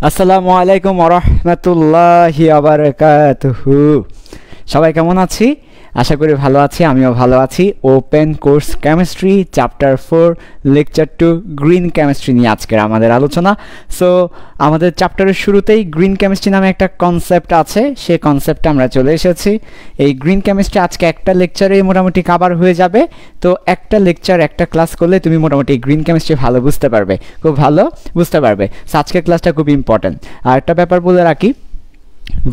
আসসালামু আলাইকুম ওয়া রাহমাতুল্লাহি ওয়া বারাকাতুহু। সবাই কেমন আছি? আশা করি ভালো আছি, আমিও ভালো আছি। Open course chemistry chapter 4 lecture 2 green chemistry নিয়ে আজকের আমাদের আলোচনা। সো আমাদের চ্যাপ্টারের শুরুতেই গ্রিন কেমিস্ট্রি নামে একটা কনসেপ্ট আছে, সেই কনসেপ্টে আমরা চলে এসেছি। এই গ্রিন কেমিস্ট্রি আজকে একটা লেকচারেই মোটামুটি কভার হয়ে যাবে। তো একটা লেকচার একটা ক্লাস করলে তুমি মোটামুটি গ্রিন কেমিস্ট্রি ভালো বুঝতে পারবে, খুব ভালো বুঝতে পারবে। সো আজকের ক্লাসটা খুব ইম্পর্টেন্ট। আর একটা ব্যাপার বলে রাখি,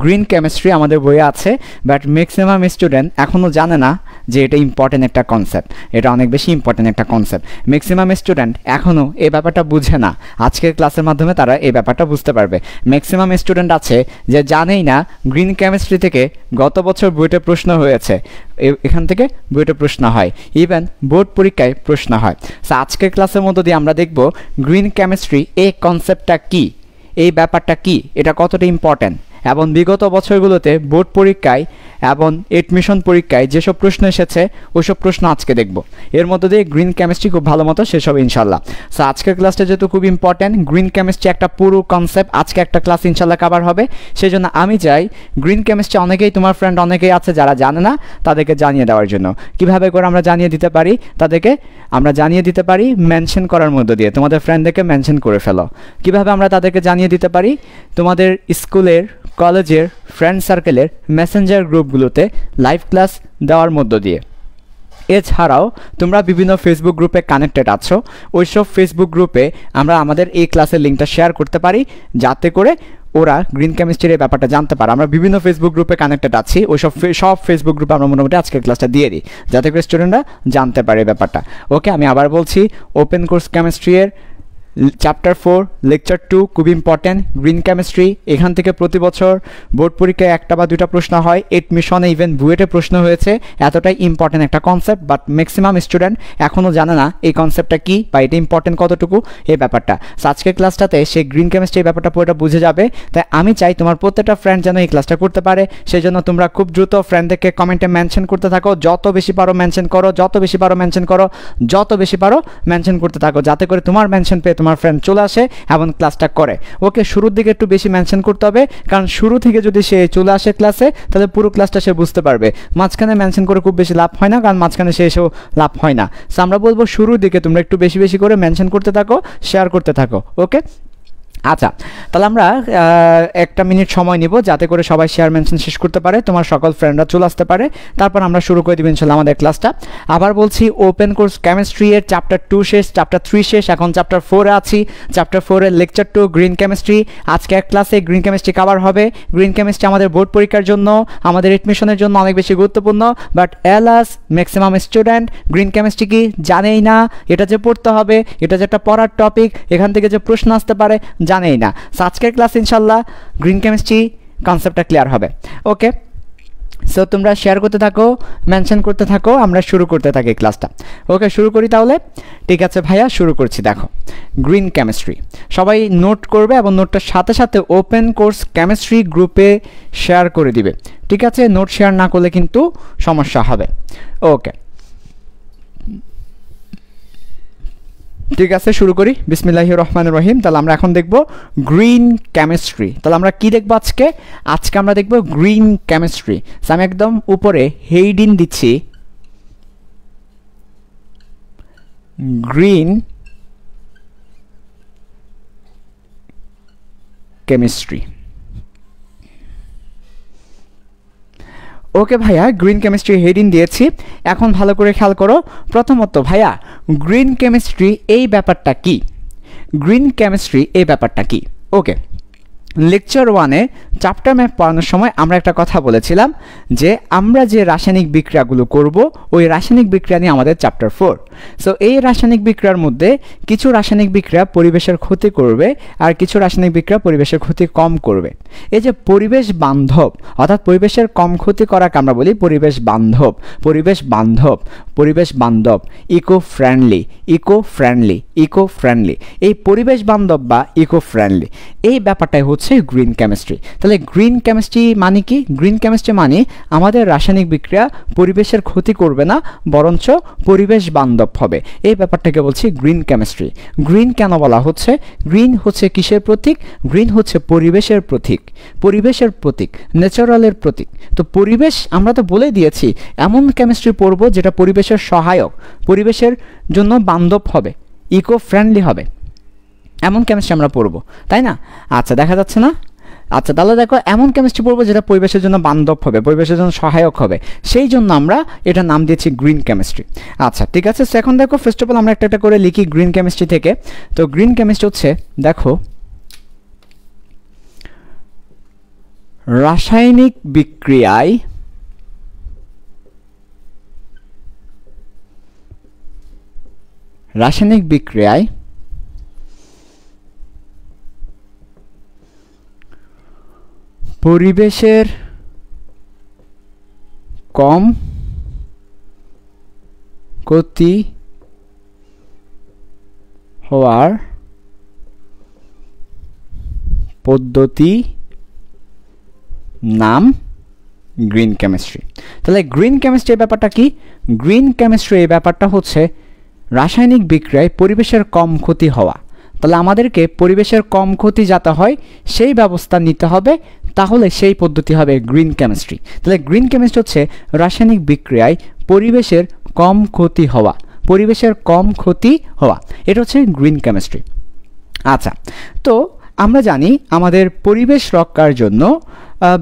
গ্রিন কেমিস্ট্রি আমাদের বইয়ে আছে, বাট ম্যাক্সিমাম স্টুডেন্ট এখনও জানে না যে এটা ইম্পর্টেন্ট একটা কনসেপ্ট, এটা অনেক বেশি ইম্পর্টেন্ট একটা কনসেপ্ট। ম্যাক্সিমাম স্টুডেন্ট এখনও এই ব্যাপারটা বুঝে না, আজকের ক্লাসের মাধ্যমে তারা এই ব্যাপারটা বুঝতে পারবে। ম্যাক্সিমাম স্টুডেন্ট আছে যে জানেই না গ্রিন কেমিস্ট্রি থেকে গত বছর বইটা প্রশ্ন হয়েছে, এখান থেকে বইটা প্রশ্ন হয়, ইভেন বোর্ড পরীক্ষায় প্রশ্ন হয়। সো আজকের ক্লাসের মধ্য দিয়ে আমরা দেখব গ্রিন কেমিস্ট্রি এই কনসেপ্টটা কী, এই ব্যাপারটা কী, এটা কতটা ইম্পর্টেন্ট, এবং বিগত বছরগুলোতে বোর্ড পরীক্ষায় এবং এডমিশন পরীক্ষায় যেসব প্রশ্ন এসেছে ওইসব প্রশ্ন আজকে দেখব। এর মধ্যে দিয়ে গ্রিন কেমিস্ট্রি খুব ভালো মতো শেষ হবে ইনশাল্লাহ। সো আজকের ক্লাসটা যেহেতু খুব ইম্পর্ট্যান্ট, গ্রিন কেমিস্ট্রি একটা পুরো কনসেপ্ট আজকে একটা ক্লাস ইনশাল্লাহ কভার হবে। সেই জন্য আমি চাই গ্রিন কেমিস্ট্রি অনেকেই, তোমার ফ্রেন্ড অনেকেই আছে যারা জানে না, তাদেরকে জানিয়ে দেওয়ার জন্য। কীভাবে করে আমরা জানিয়ে দিতে পারি তাদেরকে? আমরা জানিয়ে দিতে পারি মেনশন করার মধ্য দিয়ে। তোমাদের ফ্রেন্ডদেরকে মেনশন করে ফেলো। কীভাবে আমরা তাদেরকে জানিয়ে দিতে পারি? তোমাদের স্কুলের, কলেজের, ফ্রেন্ড সার্কেলের মেসেঞ্জার গ্রুপগুলোতে লাইভ ক্লাস দেওয়ার মধ্য দিয়ে। এছাড়াও তোমরা বিভিন্ন ফেসবুক গ্রুপে কানেক্টেড আছো, ওইসব ফেসবুক গ্রুপে আমরা আমাদের এই ক্লাসের লিঙ্কটা শেয়ার করতে পারি, যাতে করে ওরা গ্রিন কেমিস্ট্রির এই ব্যাপারটা জানতে পারে। আমরা বিভিন্ন ফেসবুক গ্রুপে কানেক্টেড আছি, ওইসব সব ফেসবুক গ্রুপে আমরা মোটামুটি আজকের ক্লাসটা দিয়ে দিই, যাতে করে স্টুডেন্টরা জানতে পারে এই ব্যাপারটা। ওকে, আমি আবার বলছি, ওপেন কোর্স কেমিস্ট্রি এর চ্যাপ্টার 4 লেকচার 2 খুব ইম্পর্ট্যান্ট, গ্রিন কেমিস্ট্রি। এখান থেকে প্রতি বছর বোর্ড পরীক্ষায় একটা বা দুটা প্রশ্ন হয়, এডমিশনে ইভেন বুয়েটে প্রশ্ন হয়েছে। এতটাই ইম্পর্ট্যান্ট একটা কনসেপ্ট, বাট ম্যাক্সিমাম স্টুডেন্ট এখনও জানে না এই কনসেপ্টটা কী বা এটা ইম্পর্টেন্ট কতটুকু, এই ব্যাপারটা। সো আজকের ক্লাসটাতে সেই গ্রিন কেমিস্ট্রি এই ব্যাপারটা পুরোটা বুঝে যাবে। তাই আমি চাই তোমার প্রত্যেকটা ফ্রেন্ড যেন এই ক্লাসটা করতে পারে। সেই জন্য তোমরা খুব দ্রুত ফ্রেন্ডদেরকে কমেন্টে মেনশন করতে থাকো, যত বেশি পারো মেনশন করো, যত বেশি পারো মেনশন করো, যত বেশি পারো মেনশন করতে থাকো, যাতে করে তোমার মেনশন পেয়ে তোমার ফ্রেন্ড চলে আসে এবং ক্লাসটা করে। ওকে, শুরুর দিকে একটু বেশি মেনশন করতে হবে, কারণ শুরু থেকে যদি সে চলে আসে ক্লাসে, তাহলে পুরো ক্লাসটা সে বুঝতে পারবে। মাঝখানে মেনশন করে খুব বেশি লাভ হয় না, কারণ মাঝখানে সে এসেও লাভ হয় না। সো আমরা বলবো শুরুর দিকে তোমরা একটু বেশি বেশি করে মেনশন করতে থাকো, শেয়ার করতে থাকো। ওকে, আচ্ছা, তাহলে আমরা একটা মিনিট সময় নিব, যাতে করে সবাই শেয়ার মেনশন শেষ করতে পারে, তোমার সকল ফ্রেন্ডরা চলে আসতে পারে, তারপর আমরা শুরু করে দেব ইনশাল্লাহ আমাদের ক্লাসটা। আবার বলছি, ওপেন কোর্স কেমিস্ট্রি এর চ্যাপ্টার 2 শেষ, চ্যাপ্টার 3 শেষ, এখন চ্যাপ্টার 4-এ আছি। চ্যাপ্টার 4-এর লেকচার 2 গ্রিন কেমিস্ট্রি। আজকে এক ক্লাসে গ্রিন কেমিস্ট্রি কভার হবে। গ্রিন কেমিস্ট্রি আমাদের বোর্ড পরীক্ষার জন্য, আমাদের এডমিশনের জন্য অনেক বেশি গুরুত্বপূর্ণ, but alas maximum student green chemistry কি জানেই না। এটা যে পড়তে হবে, এটা যে একটা পড়ার টপিক, এখান থেকে যে প্রশ্ন আসতে পারে জানেই না। আজকের ক্লাস ইনশাল্লাহ গ্রিন কেমিস্ট্রি কনসেপ্টটা ক্লিয়ার হবে। ওকে, সো তোমরা শেয়ার করতে থাকো, মেনশন করতে থাকো, আমরা শুরু করতে থাকি ক্লাসটা। ওকে, শুরু করি তাহলে। ঠিক আছে ভাইয়া, শুরু করছি। দেখো, গ্রিন কেমিস্ট্রি সবাই নোট করবে এবং নোটটার সাথে সাথে ওপেন কোর্স কেমিস্ট্রি গ্রুপে শেয়ার করে দিবে। ঠিক আছে, নোট শেয়ার না করলে কিন্তু সমস্যা হবে। ওকে, ঠিক আছে, শুরু করি। বিসমিল্লাহির রহমানির রহিম। তাহলে আমরা এখন দেখব গ্রিন কেমিস্ট্রি। তাহলে আমরা কি দেখব আজকে? আজকে আমরা দেখব গ্রিন কেমিস্ট্রি। আমি একদম উপরে হেডিং দিচ্ছি, গ্রিন কেমিস্ট্রি। ওকে ভাইয়া, গ্রিন কেমিস্ট্রি হেডিং দিয়েছি। এখন ভালো করে খেয়াল করো। প্রথমত ভাইয়া, গ্রিন কেমিস্ট্রি এই ব্যাপারটা কি? গ্রিন কেমিস্ট্রি এই ব্যাপারটা কি? ওকে, লেকচার 1-এ চ্যাপ্টার ম্যাপ পড়ানোর সময় আমরা একটা কথা বলেছিলাম যে আমরা যে রাসায়নিক বিক্রিয়াগুলো করব, ওই রাসায়নিক বিক্রিয়া নিয়ে আমাদের চ্যাপ্টার 4। সো এই রাসায়নিক বিক্রিয়ার মধ্যে কিছু রাসায়নিক বিক্রিয়া পরিবেশের ক্ষতি করবে, আর কিছু রাসায়নিক বিক্রিয়া পরিবেশের ক্ষতি কম করবে। এই যে পরিবেশ বান্ধব, অর্থাৎ পরিবেশের কম ক্ষতি করাকে আমরা বলি পরিবেশ বান্ধব। পরিবেশ বান্ধব, পরিবেশ বান্ধব, eco friendly, eco friendly, eco friendly. এই পরিবেশ বান্ধব বা ইকো ফ্রেন্ডলি এই ব্যাপারটাই হচ্ছে হচ্ছে গ্রিন কেমিস্ট্রি। তাহলে গ্রিন কেমিস্ট্রি মানে কি? গ্রিন কেমিস্ট্রি মানে আমাদের রাসায়নিক বিক্রিয়া পরিবেশের ক্ষতি করবে না, বরঞ্চ পরিবেশ বান্ধব হবে, এই ব্যাপারটাকে বলছি গ্রিন কেমিস্ট্রি। গ্রিন কেন বলা হচ্ছে? গ্রিন হচ্ছে কিসের প্রতীক? গ্রিন হচ্ছে পরিবেশের প্রতীক, পরিবেশের প্রতীক, ন্যাচারালের প্রতীক। তো পরিবেশ আমরা তো বলে দিয়েছি এমন কেমিস্ট্রি পড়ব যেটা পরিবেশের সহায়ক, পরিবেশের জন্য বান্ধব হবে, ইকো ফ্রেন্ডলি হবে, এমন কেমিস্ট্রি আমরা পড়বো, তাই না? আচ্ছা, দেখা যাচ্ছে না? আচ্ছা, তাহলে দেখো এমন কেমিস্ট্রি পড়বো যেটা পরিবেশের জন্য বান্ধব হবে, পরিবেশের জন্য সহায়ক হবে, সেই জন্য আমরা এটা নাম দিয়েছি গ্রিন কেমিস্ট্রি। আচ্ছা, ঠিক আছে। সো এখন দেখো ফার্স্ট অফ অল আমরা একটা একটা করে লিখি গ্রিন কেমিস্ট্রি থেকে। তো গ্রিন কেমিস্ট্রি হচ্ছে, দেখো, রাসায়নিক বিক্রিয়ায় পরিবেশের কম ক্ষতি হওয়ার পদ্ধতি নাম গ্রিন কেমিস্ট্রি। তাহলে গ্রিন কেমিস্ট্রি এই ব্যাপারটা কি? গ্রিন কেমিস্ট্রি এই ব্যাপারটা হচ্ছে রাসায়নিক বিক্রিয়ায় পরিবেশের কম ক্ষতি হওয়া। তাহলে আমাদেরকে পরিবেশের কম ক্ষতি যাতে হয় সেই ব্যবস্থা নিতে হবে, তাহলে সেই পদ্ধতি হবে গ্রিন কেমিস্ট্রি। তাহলে গ্রিন কেমিস্ট্রি হচ্ছে রাসায়নিক বিক্রিয়ায় পরিবেশের কম ক্ষতি হওয়া, পরিবেশের কম ক্ষতি হওয়া, এটা হচ্ছে গ্রিন কেমিস্ট্রি। আচ্ছা, তো আমরা জানি আমাদের পরিবেশ রক্ষার জন্য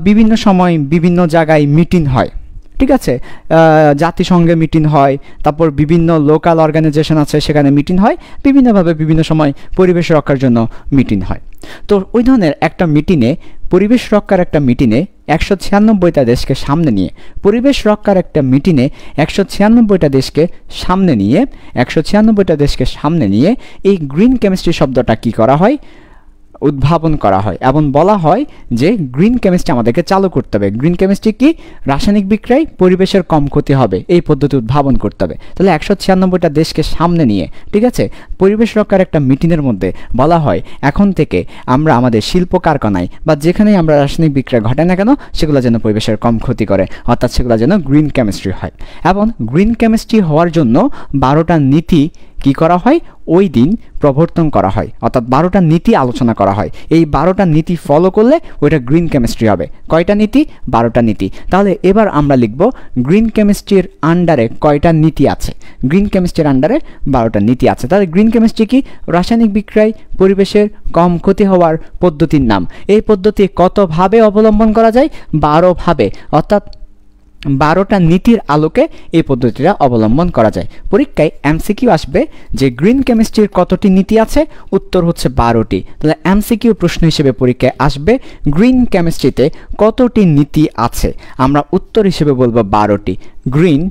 বিভিন্ন সময় বিভিন্ন জায়গায় মিটিং হয়, ঠিক আছে? জাতিসংঘে মিটিং হয়, তারপর বিভিন্ন লোকাল অর্গানাইজেশন আছে সেখানে মিটিং হয়, বিভিন্নভাবে বিভিন্ন সময় পরিবেশ রক্ষার জন্য মিটিং হয়। তো ওই ধরনের একটা মিটিংয়ে, পরিবেশ রক্ষার একটা মিটিংয়ে 196টা দেশকে সামনে নিয়ে, পরিবেশ রক্ষার একটা মিটিংয়ে 196টা দেশকে সামনে নিয়ে, 196টা দেশকে সামনে নিয়ে এই গ্রিন কেমিস্ট্রি শব্দটা কি করা হয়? উদ্ভাবন করা হয় এবং বলা হয় যে গ্রিন কেমিস্ট্রি আমাদেরকে চালু করতে হবে। গ্রিন কেমিস্ট্রি কি? রাসায়নিক বিক্রিয়ায় পরিবেশের কম ক্ষতি হবে এই পদ্ধতি উদ্ভাবন করতে হবে। তাহলে 196টা দেশকে সামনে নিয়ে, ঠিক আছে, পরিবেশ রক্ষার একটা মিটিংয়ের মধ্যে বলা হয় এখন থেকে আমরা আমাদের শিল্প কারখানায় বা যেখানেই আমরা রাসায়নিক বিক্রিয়া ঘটাই না কেন সেগুলো যেন পরিবেশের কম ক্ষতি করে, অর্থাৎ সেগুলো যেন গ্রিন কেমিস্ট্রি হয়। এবং গ্রিন কেমিস্ট্রি হওয়ার জন্য 12টা নীতি কি করা হয়? ওই দিন প্রবর্তন করা হয়, অর্থাৎ 12টা নীতি আলোচনা করা হয়। এই 12টা নীতি ফলো করলে ওইটা গ্রিন কেমিস্ট্রি হবে। কয়টা নীতি? 12টা নীতি। তাহলে এবার আমরা লিখব গ্রিন কেমিস্ট্রির আন্ডারে কয়টা নীতি আছে? গ্রিন কেমিস্ট্রির আন্ডারে 12টা নীতি আছে। তাহলে গ্রিন কেমিস্ট্রি কি? রাসায়নিক বিক্রিয়ায় পরিবেশের কম ক্ষতি হওয়ার পদ্ধতির নাম। এই পদ্ধতি কতভাবে অবলম্বন করা যায়? 12 ভাবে, অর্থাৎ 12টা নীতির আলোকে এই পদ্ধতিটা অবলম্বন করা যায়। পরীক্ষায় এমসিকিউ আসবে যে গ্রিন কেমিস্ট্রির কতটি নীতি আছে? উত্তর হচ্ছে 12টি। তাহলে এমসিকিউ প্রশ্ন হিসেবে পরীক্ষায় আসবে গ্রিন কেমিস্ট্রিতে কতটি নীতি আছে? আমরা উত্তর হিসেবে বলবো 12টি। গ্রিন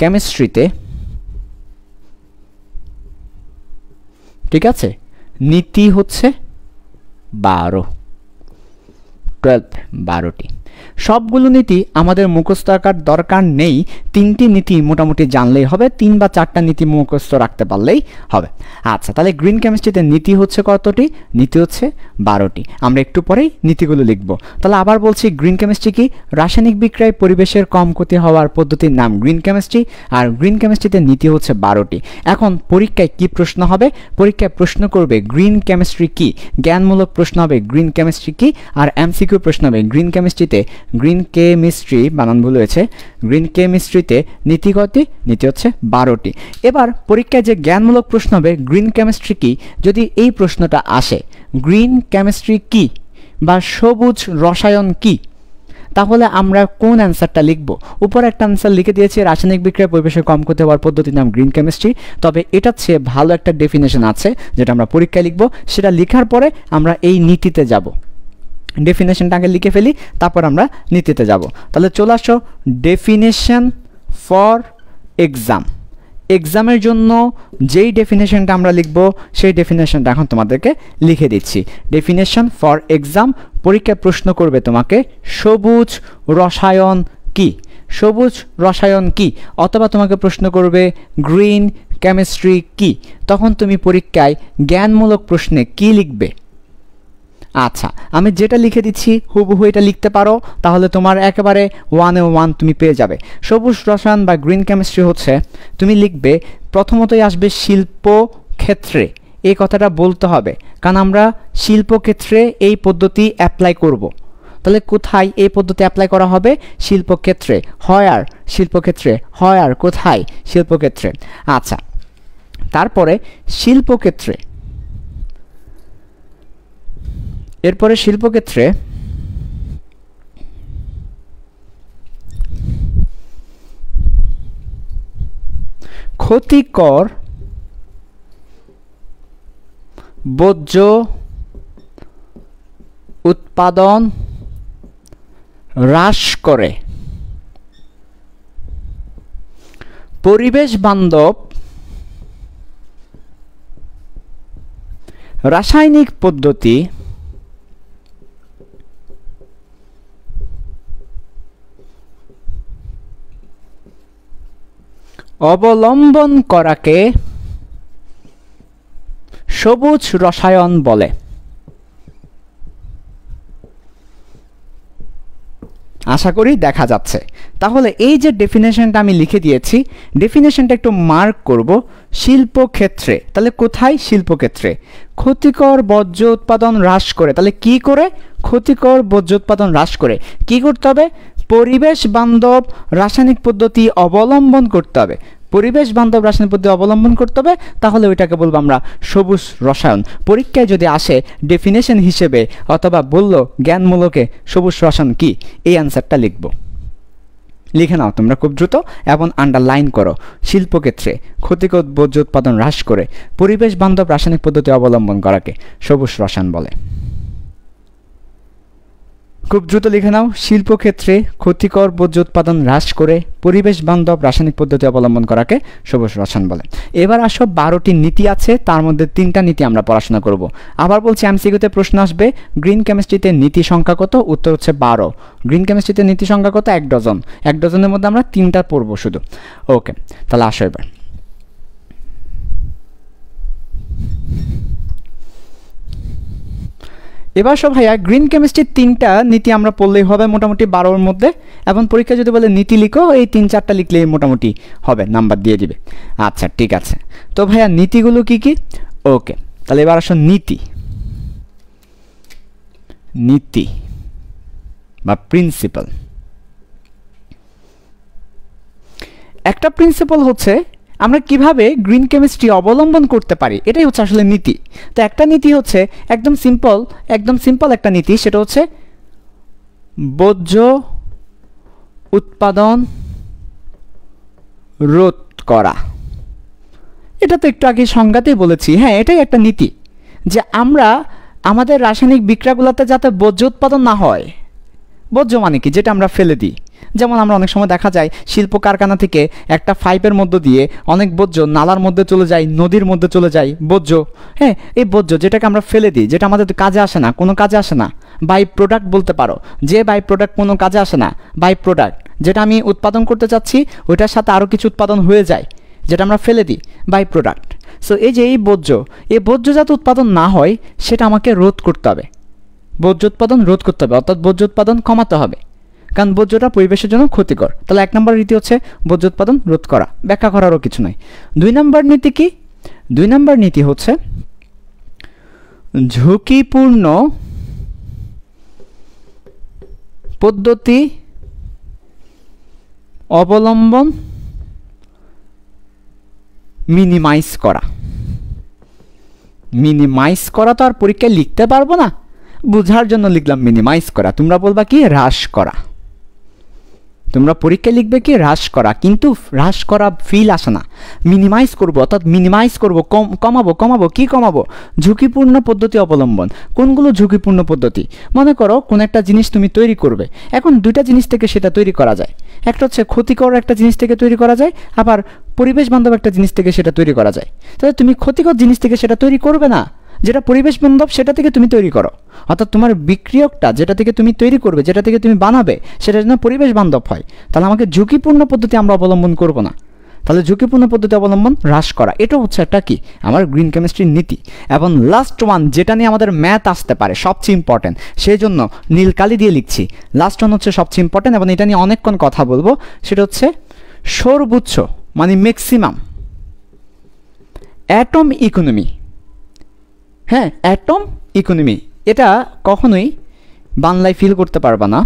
কেমিস্ট্রিতে, ঠিক আছে, নীতি হচ্ছে 12টি। সবগুলো নীতি আমাদের মুখস্থ রাখার দরকার নেই, 3টি নীতি মোটামুটি জানলেই হবে, 3 বা 4টা নীতি মুখস্থ রাখতে পারলেই হবে। আচ্ছা, তাহলে গ্রিন কেমিস্ট্রিতে নীতি হচ্ছে কতটি? নীতি হচ্ছে 12টি। আমরা একটু পরেই নীতিগুলো লিখব। তাহলে আবার বলছি, গ্রিন কেমিস্ট্রি কি? রাসায়নিক বিক্রিয়ায় পরিবেশের কম ক্ষতি হওয়ার পদ্ধতির নাম গ্রিন কেমিস্ট্রি, আর গ্রিন কেমিস্ট্রিতে নীতি হচ্ছে 12টি। এখন পরীক্ষায় কি প্রশ্ন হবে? পরীক্ষায় প্রশ্ন করবে গ্রিন কেমিস্ট্রি কি, জ্ঞানমূলক প্রশ্ন হবে গ্রিন কেমিস্ট্রি কি, আর এমসিকিউ প্রশ্ন হবে গ্রিন কেমিস্ট্রিতে, গ্রিন কেমিস্ট্রি বানান ভুল হয়েছে, গ্রিন কেমিস্ট্রিতে নীতি কয়টি? নীতি হচ্ছে 12টি। এবার পরীক্ষায় যে জ্ঞানমূলক প্রশ্ন হবে গ্রিন কেমিস্ট্রি কি, যদি এই প্রশ্নটা আসে গ্রিন কেমিস্ট্রি কি বা সবুজ রসায়ন কি, তাহলে আমরা কোন অ্যান্সারটা লিখব? উপর একটা অ্যান্সার লিখে দিয়েছি, রাসায়নিক বিক্রিয়া পরিবেশের কম ক্ষতি হওয়ার পদ্ধতির নাম গ্রিন কেমিস্ট্রি। তবে এটার চেয়ে ভালো একটা ডেফিনেশন আছে যেটা আমরা পরীক্ষায় লিখব। সেটা লেখার পরে আমরা এই নীতিতে যাব। ডেফিনেশনটা আগে লিখে ফেলি, তারপর আমরা নীতিতে যাব। তাহলে চলে আসো ডেফিনেশন ফর এক্সাম। এক্সামের জন্য যেই ডেফিনেশনটা আমরা লিখব সেই ডেফিনেশনটা এখন তোমাদেরকে লিখে দিচ্ছি। ডেফিনেশন ফর এক্সাম, পরীক্ষায় প্রশ্ন করবে তোমাকে সবুজ রসায়ন কি, সবুজ রসায়ন কি, অথবা তোমাকে প্রশ্ন করবে গ্রিন কেমিস্ট্রি কি। তখন তুমি পরীক্ষায় জ্ঞানমূলক প্রশ্নে কি লিখবে? আচ্ছা, আমি যেটা লিখে দিচ্ছি হুবহু এটা লিখতে পারো, তাহলে তোমার একেবারে 1-এ 1 তুমি পেয়ে যাবে। সবুজ রসায়ন বা গ্রিন কেমিস্ট্রি হচ্ছে, তুমি লিখবে প্রথমতই আসবে শিল্পক্ষেত্রে, এই কথাটা বলতে হবে, কারণ আমরা শিল্পক্ষেত্রে এই পদ্ধতি অ্যাপ্লাই করব। তাহলে কোথায় এই পদ্ধতি অ্যাপ্লাই করা হবে? শিল্পক্ষেত্রে। হয় শিল্পক্ষেত্রে, হয় কোথায়? শিল্পক্ষেত্রে। আচ্ছা, তারপরে শিল্পক্ষেত্রে, এরপরে শিল্পক্ষেত্রে ক্ষতিকর বর্জ্য উৎপাদন হ্রাস করে পরিবেশ বান্ধব রাসায়নিক পদ্ধতি অবলম্বন করাকে সবুজ রসায়ন বলে। আশা করি দেখা যাচ্ছে। তাহলে এই যে ডেফিনেশনটা আমি লিখে দিয়েছি, ডেফিনেশনটা একটু মার্ক করব। শিল্পক্ষেত্রে, তাহলে কোথায়? শিল্পক্ষেত্রে। ক্ষতিকর বর্জ্য উৎপাদন হ্রাস করে, তাহলে কি করে? ক্ষতিকর বর্জ্য উৎপাদন হ্রাস করে কি করতে হবে? পরিবেশ বান্ধব রাসায়নিক পদ্ধতি অবলম্বন করতে হবে। পরিবেশ বান্ধব রাসায়নিক পদ্ধতি অবলম্বন করতে হবে, তাহলে ওইটাকে বলবো আমরা সবুজ রসায়ন। পরীক্ষায় যদি আসে ডেফিনেশন হিসেবে অথবা বললো জ্ঞানমূলকে সবুজ রসায়ন কি, এই অ্যান্সারটা লিখব। লিখে নাও তোমরা খুব দ্রুত এবং আন্ডারলাইন করো। শিল্পক্ষেত্রে ক্ষতিকর বর্জ্য উৎপাদন হ্রাস করে পরিবেশ বান্ধব রাসায়নিক পদ্ধতি অবলম্বন করাকে সবুজ রসায়ন বলে। খুব দ্রুত লিখে নাও, শিল্পক্ষেত্রে ক্ষতিকর বর্জ্য উৎপাদন হ্রাস করে পরিবেশ বান্ধব রাসায়নিক পদ্ধতি অবলম্বন করাকে সবুজ রসায়ন বলে। এবার আসো 12টি নীতি আছে, তার মধ্যে 3টা নীতি আমরা পড়াশোনা করব। আবার বলছি এমসিকিউতে প্রশ্ন আসবে গ্রিন কেমিস্ট্রিতে নীতি সংখ্যা কত? উত্তর হচ্ছে 12। গ্রিন কেমিস্ট্রিতে নীতি সংখ্যা কত? 1 ডজন। 1 ডজনের মধ্যে আমরা 3টা পড়বো শুধু। ওকে, তাহলে আসো এবার। এবার সব ভাইয়া গ্রিন কেমিস্ট্রির 3টা নীতি আমরা পড়লেই হবে মোটামুটি 12-এর মধ্যে, এবং পরীক্ষা যদি বলে নীতি লিখো, এই 3-4টা লিখলেই মোটামুটি হবে, নাম্বার দিয়ে দিবে। আচ্ছা ঠিক আছে, তো ভাইয়া নীতিগুলো কি কি? ওকে, তাহলে এবার আসো নীতি। নীতি বা প্রিন্সিপাল। একটা প্রিন্সিপাল হচ্ছে আমরা কিভাবে গ্রিন কেমিস্ট্রি অবলম্বন করতে পারি, এটাই হচ্ছে আসলে নীতি। তো একটা নীতি হচ্ছে একদম সিম্পল একটা নীতি, সেটা হচ্ছে বর্জ্য উৎপাদন রোধ করা। এটা তো একটু আগে সংজ্ঞাতেই বলেছি। হ্যাঁ, এটাই একটা নীতি, যে আমরা আমাদের রাসায়নিক বিক্রিয়াগুলোতে যাতে বর্জ্য উৎপাদন না হয়। বর্জ্য মানে কি? যেটা আমরা ফেলে দিই। যেমন আমরা অনেক সময় দেখা যায় শিল্প কারখানা থেকে একটা পাইপের মধ্য দিয়ে অনেক বর্জ্য নালার মধ্যে চলে যায়, নদীর মধ্যে চলে যায় বর্জ্য। হ্যাঁ, এই বর্জ্য যেটাকে আমরা ফেলে দিই, যেটা আমাদের কাজে আসে না, কোনো কাজে আসে না, বাই প্রোডাক্ট বলতে পারো। যে বাই প্রোডাক্ট কোনো কাজে আসে না, বাই প্রোডাক্ট যেটা আমি উৎপাদন করতে চাচ্ছি ওইটার সাথে আরও কিছু উৎপাদন হয়ে যায়, যেটা আমরা ফেলে দিই, বাই প্রোডাক্ট। সো এই যে এই বর্জ্য যাতে উৎপাদন না হয় সেটা আমাকে রোধ করতে হবে। বর্জ্য উৎপাদন রোধ করতে হবে, অর্থাৎ বর্জ্য উৎপাদন কমাতে হবে, কারণ বর্জ্যটা পরিবেশের জন্য ক্ষতিকর। তাহলে 1 নম্বর নীতি হচ্ছে বর্জ্য উৎপাদন রোধ করা, ব্যাখ্যা করারও কিছু নয়। 2 নম্বর নীতি কি? 2 নম্বর নীতি হচ্ছে ঝুঁকিপূর্ণ পদ্ধতি অবলম্বন মিনিমাইজ করা। মিনিমাইজ করা তো আর পরীক্ষায় লিখতে পারবো না, বোঝার জন্য লিখলাম মিনিমাইজ করা। তোমরা বলবা কি? হ্রাস করা। তোমরা পরীক্ষায় লিখবে কি? হ্রাস করা, কিন্তু হ্রাস করা ফিল আসে না। মিনিমাইজ করবো, অর্থাৎ মিনিমাইজ করবো, কমাবো। কি কমাবো? ঝুঁকিপূর্ণ পদ্ধতি অবলম্বন। কোনগুলো ঝুঁকিপূর্ণ পদ্ধতি? মনে করো কোন একটা জিনিস তুমি তৈরি করবে, এখন 2টা জিনিস থেকে সেটা তৈরি করা যায়। একটা হচ্ছে ক্ষতিকর একটা জিনিস থেকে তৈরি করা যায়, আবার পরিবেশ বান্ধব একটা জিনিস থেকে সেটা তৈরি করা যায়। তাহলে তুমি ক্ষতিকর জিনিস থেকে সেটা তৈরি করবে না, যেটা পরিবেশ বান্ধব সেটা থেকে তুমি তৈরি করো। অর্থাৎ তোমার বিক্রিয়কটা যেটা থেকে তুমি তৈরি করবে, যেটা থেকে তুমি বানাবে, সেটা যেন পরিবেশ বান্ধব হয়। তাহলে আমাকে ঝুঁকিপূর্ণ পদ্ধতি আমরা অবলম্বন করব না। তাহলে ঝুঁকিপূর্ণ পদ্ধতি অবলম্বন হ্রাস করা, এটা হচ্ছে একটা কি আমার গ্রিন কেমিস্ট্রির নীতি। এবং লাস্ট ওয়ান যেটা নিয়ে আমাদের ম্যাথ আসতে পারে সবচেয়ে ইম্পর্টেন্ট, সেই জন্য নীল কালি দিয়ে লিখছি। লাস্ট ওয়ান হচ্ছে সবচেয়ে ইম্পর্টেন্ট এবং এটা নিয়ে অনেকক্ষণ কথা বলবো, সেটা হচ্ছে সর্বোচ্চ মানে ম্যাক্সিমাম অ্যাটম ইকোনমি। হ্যাঁ, অ্যাটম ইকোনমি, এটা কখনোই বাংলায় ফিল করতে পারবা না,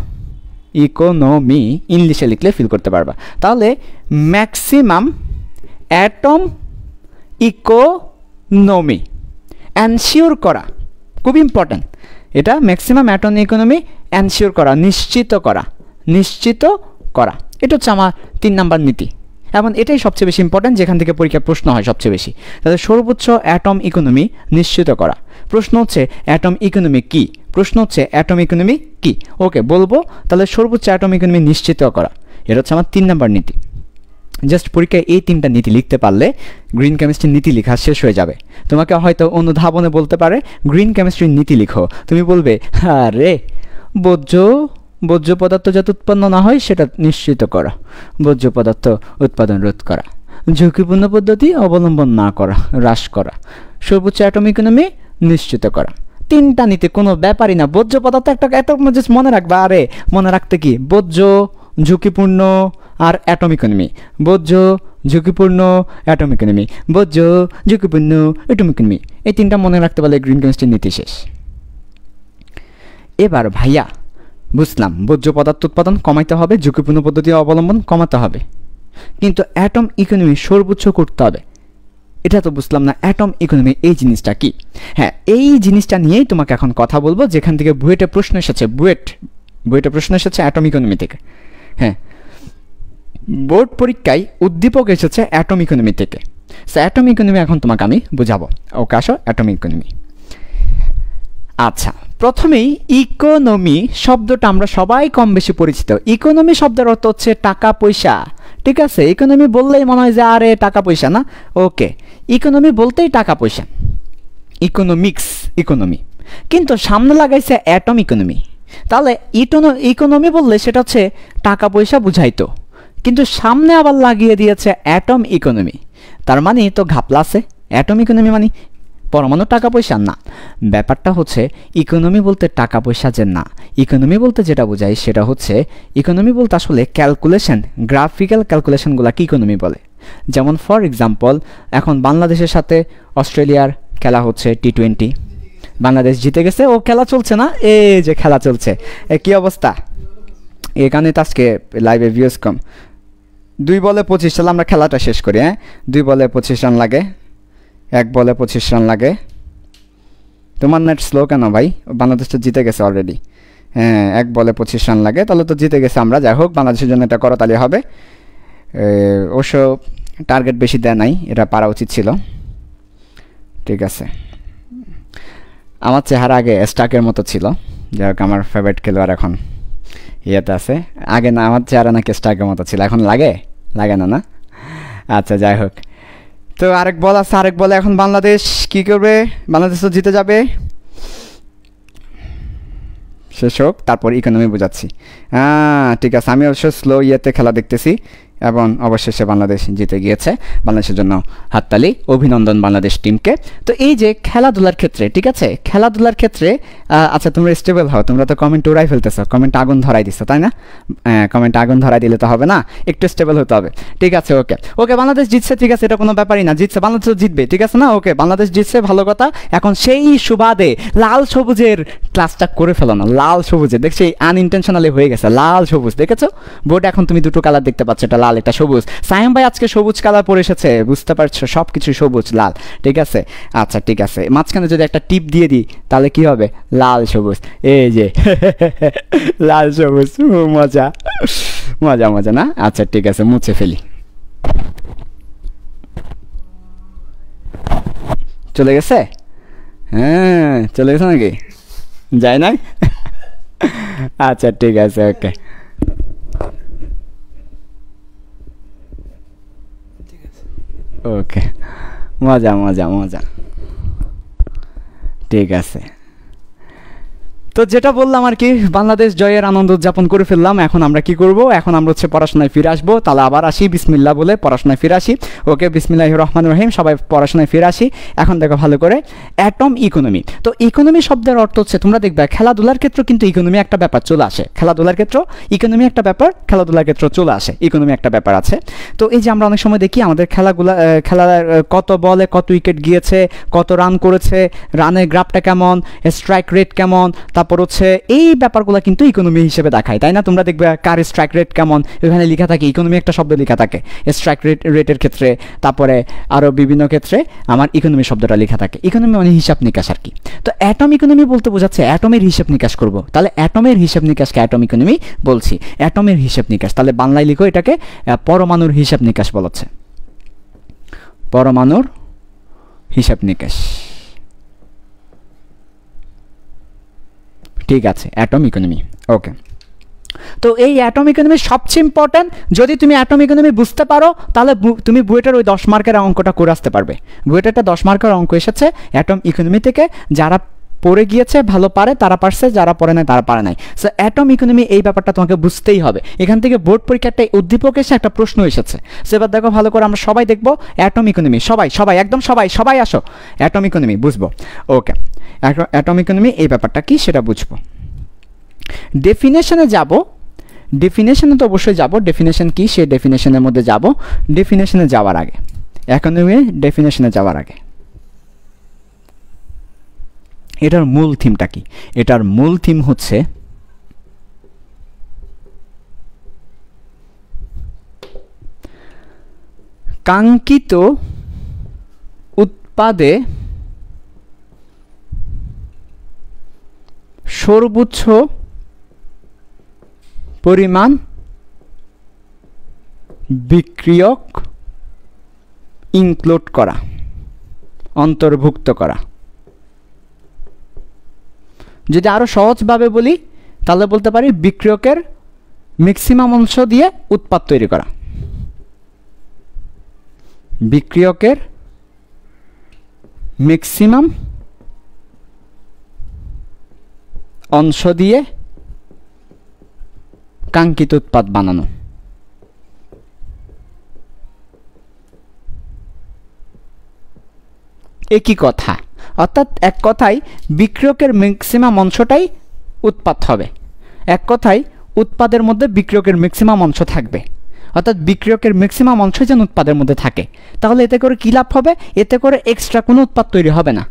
ইকোনমি ইংলিশে লিখলে ফিল করতে পারবা। তাহলে ম্যাক্সিমাম অ্যাটম ইকোনমি এনশিওর করা, খুব ইম্পর্ট্যান্ট এটা, ম্যাক্সিমাম অ্যাটম ইকোনমি এনশিওর করা, নিশ্চিত করা, নিশ্চিত করা, এটা হচ্ছে আমার 3 নাম্বার নীতি। এবং এটাই সবচেয়ে বেশি ইম্পর্ট্যান্ট, যেখান থেকে পরীক্ষার প্রশ্ন হয় সবচেয়ে বেশি। তাহলে সর্বোচ্চ অ্যাটম ইকোনমি নিশ্চিত করা। প্রশ্ন হচ্ছে অ্যাটম ইকোনমি কি, প্রশ্ন হচ্ছে অ্যাটম ইকোনমি কি, ওকে বলবো। তাহলে সর্বোচ্চ অ্যাটম ইকোনমি নিশ্চিত করা, এটা হচ্ছে আমার 3 নাম্বার নীতি। জাস্ট পরীক্ষায় এই 3টা নীতি লিখতে পারলে গ্রিন কেমিস্ট্রির নীতি লেখা শেষ হয়ে যাবে। তোমাকে হয়তো অনুধাবনে বলতে পারে গ্রিন কেমিস্ট্রির নীতি লিখো, তুমি বলবে আরে বর্জ্য পদার্থ যাতে উৎপন্ন না হয় সেটা নিশ্চিত করা, বর্জ্য পদার্থ উৎপাদন রোধ করা, ঝুঁকিপূর্ণ পদ্ধতি অবলম্বন না করা, হ্রাস করা, সর্বোচ্চ অ্যাটম ইকোনমি নিশ্চিত করা। 3টা নীতি কোনো ব্যাপারই না। বর্জ্য পদার্থ একটা জাস্ট মনে রাখবা, আরে মনে রাখতে কি, বর্জ্য, ঝুঁকিপূর্ণ আর অ্যাটম ইকোনমি, বর্জ্য, ঝুঁকিপূর্ণ, অ্যাটম ইকোনমি, বর্জ্য, ঝুঁকিপূর্ণ, অ্যাটম ইকোনমি, এই 3টা মনে রাখতে পারলে গ্রিন কেমিস্ট্রির নীতি শেষ। এবার ভাইয়া বুঝলাম বর্জ্য পদার্থ উৎপাদন কমাইতে হবে, ঝুঁকিপূর্ণ পদ্ধতি অবলম্বন কমাতে হবে, কিন্তু অ্যাটম ইকোনমি সর্বোচ্চ করতে হবে, এটা তো বুঝলাম না অ্যাটম ইকোনমি এই জিনিসটা কি। হ্যাঁ, এই জিনিসটা নিয়েই তোমাকে এখন কথা বলবো, যেখান থেকে বুয়েটে প্রশ্ন এসেছে, বুয়েটে প্রশ্ন এসেছে অ্যাটম ইকোনমি থেকে। হ্যাঁ, বোর্ড পরীক্ষায় উদ্দীপক এসেছে অ্যাটম ইকোনমি থেকে। সো অ্যাটম ইকোনমি এখন তোমাকে আমি বুঝাবো, ওকে আসো অ্যাটম ইকোনমি। আচ্ছা, প্রথমেই ইকোনমি শব্দটা আমরা সবাই কম বেশি পরিচিত। ইকোনমি শব্দের অর্থ হচ্ছে টাকা পয়সা, ঠিক আছে? ইকোনমি বললেই মনে হয় যে আরে টাকা পয়সা না, ওকে, ইকোনমি বলতেই টাকা পয়সা, ইকোনমিক্স ইকোনমি, কিন্তু সামনে লাগাইছে অ্যাটম ইকোনমি। তাহলে ইকোনমি বললে সেটা হচ্ছে টাকা পয়সা বুঝাইতো, কিন্তু সামনে আবার লাগিয়ে দিয়েছে অ্যাটম ইকোনমি, তার মানে তো ঘাপলা আছে। অ্যাটম ইকোনমি মানে পরমাণু টাকা পয়সা না, ব্যাপারটা হচ্ছে ইকোনমি বলতে টাকা পয়সা যে না, ইকোনমি বলতে যেটা বোঝায় সেটা হচ্ছে ইকোনমি বলতে আসলে ক্যালকুলেশন, গ্রাফিক্যাল ক্যালকুলেশনগুলোকে ইকোনমি বলে। যেমন ফর এক্সাম্পল, এখন বাংলাদেশের সাথে অস্ট্রেলিয়ার খেলা হচ্ছে T20, বাংলাদেশ জিতে গেছে, ও খেলা চলছে না, এই যে খেলা চলছে, কি অবস্থা, এখানে তো আজকে লাইভে ভিউজ কম। 2 বলে 25 সালে আমরা খেলাটা শেষ করি। হ্যাঁ, 2 বলে 25 রান লাগে, 1 বলে 25 রান লাগে। তোমার নেট স্লো কেন ভাই? বাংলাদেশ তো জিতে গেছে অলরেডি। হ্যাঁ, 1 বলে 25 রান লাগে, তাহলে তো জিতে গেছে আমরা। যাই হোক, বাংলাদেশের জন্য এটা করতালি হবে। অবশ্য টার্গেট বেশি দেয় নাই, এটা পারা উচিত ছিল। ঠিক আছে, আমার চেহারা আগে স্টাকের মতো ছিল, যাই হোক আমার ফেভারিট খেলোয়াড় এখন ইয়েতে আছে। আগে না আমার চেহারা নাকি স্টাকের মতো ছিল, এখন লাগে না না? আচ্ছা, যাই হোক, তো আরেক বল আছে, আরেক বলে এখন বাংলাদেশ কি করবে? বাংলাদেশ তো জিতে যাবে। শেষ হোক, তারপর ইকোনমি বোঝাচ্ছি। ঠিক আছে, আমি অবশ্য স্লো ইয়েতে খেলা দেখতেছি এবং অবশেষে বাংলাদেশ জিতে গিয়েছে। বাংলাদেশের জন্য হাততালি, অভিনন্দন বাংলাদেশ টিমকে। তো এই যে খেলাধুলার ক্ষেত্রে, ঠিক আছে, খেলাধুলার ক্ষেত্রে আচ্ছা তোমরা স্টেবল হও, তোমরা তো কমেন্ট উড়াই ফেলতেছো, কমেন্ট আগুন ধরাই দিচ্ছ, তাই না? কমেন্ট আগুন ধরাই দিলে তো হবে না, একটু স্টেবল হতে হবে। ঠিক আছে, ওকে ওকে, বাংলাদেশ জিতছে, ঠিক আছে, এটা কোনো ব্যাপারই না, জিতছে, বাংলাদেশ জিতবে, ঠিক আছে না? ওকে, বাংলাদেশ জিতছে, ভালো কথা। এখন সেই সুবাদে লাল সবুজের ক্লাসটা করে ফেলো না, লাল সবুজের, দেখছি আনইনটেনশনালি হয়ে গেছে লাল সবুজ, দেখেছো বোর্ড? এখন তুমি দুটো কালার দেখতে পাচ্ছ, এটা লাল, এটা সবুজ। সায়েম ভাই আজকে সবুজ কালার পরে এসেছে, বুঝতে পারছো, সব কিছু সবুজ লাল, ঠিক আছে? আচ্ছা ঠিক আছে, মাঝখানে যদি একটা টিপ দিয়ে দিই তাহলে কি হবে? লাল সবুজ, এই যে লাল সবুজ, মজা মজা মজা না? আচ্ছা ঠিক আছে, মুছে ফেলি। চলে গেছে? হ্যাঁ, চলে গেছে নাকি? যায় নাই? আচ্ছা ঠিক আছে, ওকে, ওকে, মজা মজা মজা, ঠিক আছে। তো যেটা বললাম আর কি, বাংলাদেশ জয়ের আনন্দ উদযাপন করে ফেললাম। এখন আমরা কি করব? এখন আমরা হচ্ছে পড়াশোনায় ফিরে আসবো। তাহলে আবার আসি, বিসমিল্লাহ বলে পড়াশোনায় ফিরে আসি। ওকে, বিসমিল্লাহির রহমানির রহিম। সবাই পড়াশোনায় ফিরে আসি। এখন দেখো ভালো করে, অ্যাটম ইকোনমি। তো ইকোনমি শব্দের অর্থ হচ্ছে, তোমরা দেখবে খেলাধুলার ক্ষেত্রে কিন্তু ইকোনমি একটা ব্যাপার চলে আসে। খেলাধুলার ক্ষেত্র ইকোনমি একটা ব্যাপার, খেলাধুলার ক্ষেত্রে চলে আসে ইকোনমি একটা ব্যাপার আছে। তো এই যে আমরা অনেক সময় দেখি আমাদের খেলার কত বলে কত উইকেট গিয়েছে, কত রান করেছে, রানের গ্রাফটা কেমন, স্ট্রাইক রেট কেমন, তারপর হচ্ছে এই ব্যাপারগুলো কিন্তু ইকোনমি হিসেবে দেখায়, তাই না? তোমরা দেখবে কার স্ট্রাইক রেট কেমন, এখানে লেখা থাকে, ইকোনমি একটা শব্দ লেখা থাকে স্ট্রাইক রেটের ক্ষেত্রে, তারপরে আরও বিভিন্ন ক্ষেত্রে আমার ইকোনমি শব্দটা লেখা থাকে। ইকোনমি মানে হিসাব নিকাশ আর কি। তো অ্যাটম ইকোনমি বলতে বোঝাচ্ছে অ্যাটমের হিসাব নিকাশ করব। তাহলে অ্যাটমের হিসাব নিকাশকে অ্যাটম ইকোনমি বলছি। অ্যাটমের হিসাব নিকাশ, তাহলে বাংলায় লিখো এটাকে পরমাণুর হিসাব নিকাশ বলাচ্ছে, পরমাণুর হিসাব নিকাশ। ঠিক আছে, অ্যাটম ইকোনমি। ওকে, তো এই অ্যাটম ইকোনমি সবচেয়ে ইম্পর্ট্যান্ট। যদি তুমি অ্যাটম ইকোনমি বুঝতে পারো, তাহলে তুমি বুয়েটের ওই 10 মার্কের অঙ্কটা করে আসতে পারবে। বুয়েটেরটা 10 মার্কের অঙ্ক এসেছে অ্যাটম ইকোনমি থেকে। যারা পড়ে গিয়েছে ভালো পারে, তারা পারছে, যারা পড়ে নাই তারা পারে নাই। সো অ্যাটম ইকোনমি এই ব্যাপারটা তোমাকে বুঝতেই হবে। এখান থেকে বোর্ড পরীক্ষার একটা উদ্দীপক এসে একটা প্রশ্ন এসেছে। সো এবার দেখো ভালো করে, আমরা সবাই দেখবো অ্যাটম ইকোনমি। সবাই একদম সবাই আসো, অ্যাটম ইকোনমি বুঝবো। ওকে, অ্যাটম ইকোনমি এই ব্যাপারটা কি সেটা বুঝবো। ডেফিনেশনে যাব, ডেফিনেশনে তো অবশ্যই যাব। ডেফিনেশন কি সেই ডেফিনেশনের মধ্যে যাব। ডেফিনেশনে যাওয়ার আগে, ইকোনমি ডেফিনেশনে যাওয়ার আগে এটার মূল থিমটা কি? এটার মূল থিম হচ্ছে কাঙ্ক্ষিত উৎপাদে সর্বোচ্চ পরিমাণ বিক্রিয়ক ইনক্লুড করা, অন্তর্ভুক্ত করা। যদি আরো সহজভাবে বলি তাহলে বলতে পারি বিক্রিয়কের ম্যাক্সিমাম অংশ দিয়ে উৎপাদ তৈরি করা। বিক্রিয়কের ম্যাক্সিমাম অংশ দিয়ে কাঙ্ক্ষিত উৎপাদ বানানো। একই কথা, অর্থাৎ এক কথায় বিক্রিয়কের ম্যাক্সিমাম অংশটাই উৎপাদ হবে। এক কথায় উৎপাদের মধ্যে বিক্রিয়কের ম্যাক্সিমাম অংশ থাকবে, অর্থাৎ বিক্রিয়কের ম্যাক্সিমাম অংশ যেন উৎপাদের মধ্যে থাকে। তাহলে এতে করে কী লাভ হবে? এতে করে এক্সট্রা কোনো উৎপাদ তৈরি হবে না।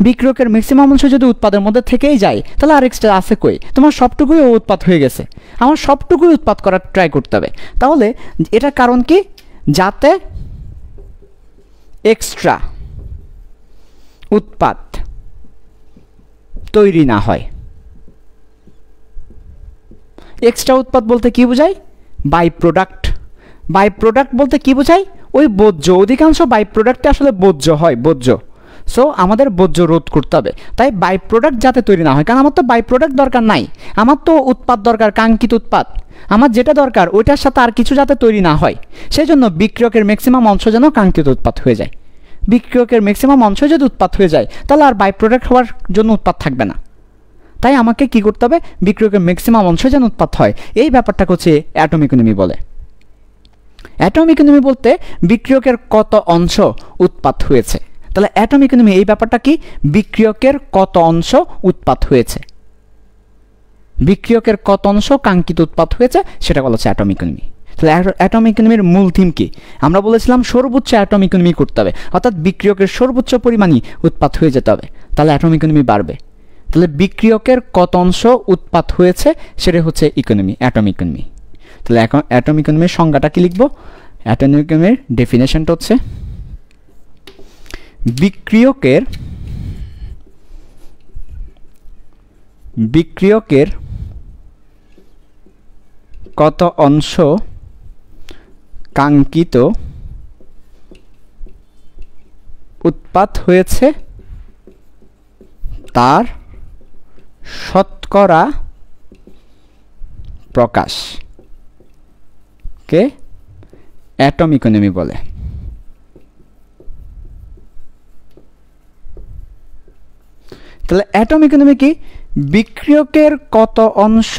বিক্রিয়কের ম্যাক্সিমাম অংশ যদি উৎপাদের মধ্যে থেকেই যায়, তাহলে আর এক্সট্রা আছে কই? তোমার সবটুকুই উৎপাদ হয়ে গেছে, আমার সবটুকুই উৎপাদ করার ট্রাই করতে হবে। তাহলে এটার কারণ কি? যাতে এক্সট্রা উৎপাদ তৈরি না হয়। এক্সট্রা উৎপাদ বলতে কি বোঝায়? By product. বাই প্রোডাক্ট বলতে কি বোঝায়? ওই বর্জ্য। অধিকাংশ বাই প্রোডাক্টে আসলে বর্জ্য হয়, বর্জ্য। সো আমাদের বর্জ্য রোধ করতে হবে। তাই বাই প্রোডাক্ট যাতে তৈরি না হয়, কারণ আমার তো বাই প্রোডাক্ট দরকার নাই, আমার তো উৎপাদ দরকার, কাঙ্ক্ষিত উৎপাদ। আমার যেটা দরকার ওইটার সাথে আর কিছু যাতে তৈরি না হয়, সেই জন্য বিক্রিয়কের ম্যাক্সিমাম অংশ যেন কাঙ্ক্ষিত উৎপাদ হয়ে যায়। বিক্রিয়কের ম্যাক্সিমাম অংশ যদি উৎপাদ হয়ে যায়, তাহলে আর বাই প্রোডাক্ট হওয়ার জন্য উৎপাদ থাকবে না। তাই আমাকে কি করতে হবে? বিক্রিয়কের ম্যাক্সিমাম অংশ যেন উৎপাদ হয়, এই ব্যাপারটাকে হচ্ছে অ্যাটম ইকোনমি বলে। অ্যাটম ইকোনমি বলতে বিক্রিয়কের কত অংশ উৎপাদ হয়েছে। তাহলে অ্যাটম ইকোনমি এই ব্যাপারটা কি? বিক্রিয়কের কত অংশ উৎপাদ হয়েছে, বিক্রিয়কের কত অংশ কাঙ্ক্ষিত উৎপাদ হয়েছে, সেটা বলা হচ্ছে অ্যাটম ইকোনমি। তাহলে অ্যাটম ইকোনমির মূল থিম কি? আমরা বলেছিলাম সর্বোচ্চ অ্যাটম ইকোনমি করতে হবে, অর্থাৎ বিক্রিয়কের সর্বোচ্চ পরিমাণই উৎপাদ হয়ে যেতে হবে, তাহলে অ্যাটম ইকোনমি বাড়বে। তাহলে বিক্রিয়কের কত অংশ উৎপাদ হয়েছে সেটা হচ্ছে ইকোনমি, অ্যাটম ইকোনমি। তাহলে এখন অ্যাটম ইকোনমির সংজ্ঞাটা কি লিখব? অ্যাটম ইকোনমির ডেফিনেশনটা হচ্ছে বিক্রিয়কের কত অংশ কাঙ্ক্ষিত উৎপাদ হয়েছে তার শতকরা প্রকাশ কে অ্যাটম ইকোনমি বলে। তাহলে অ্যাটম ইকোনমি কি? বিক্রিয়কের কত অংশ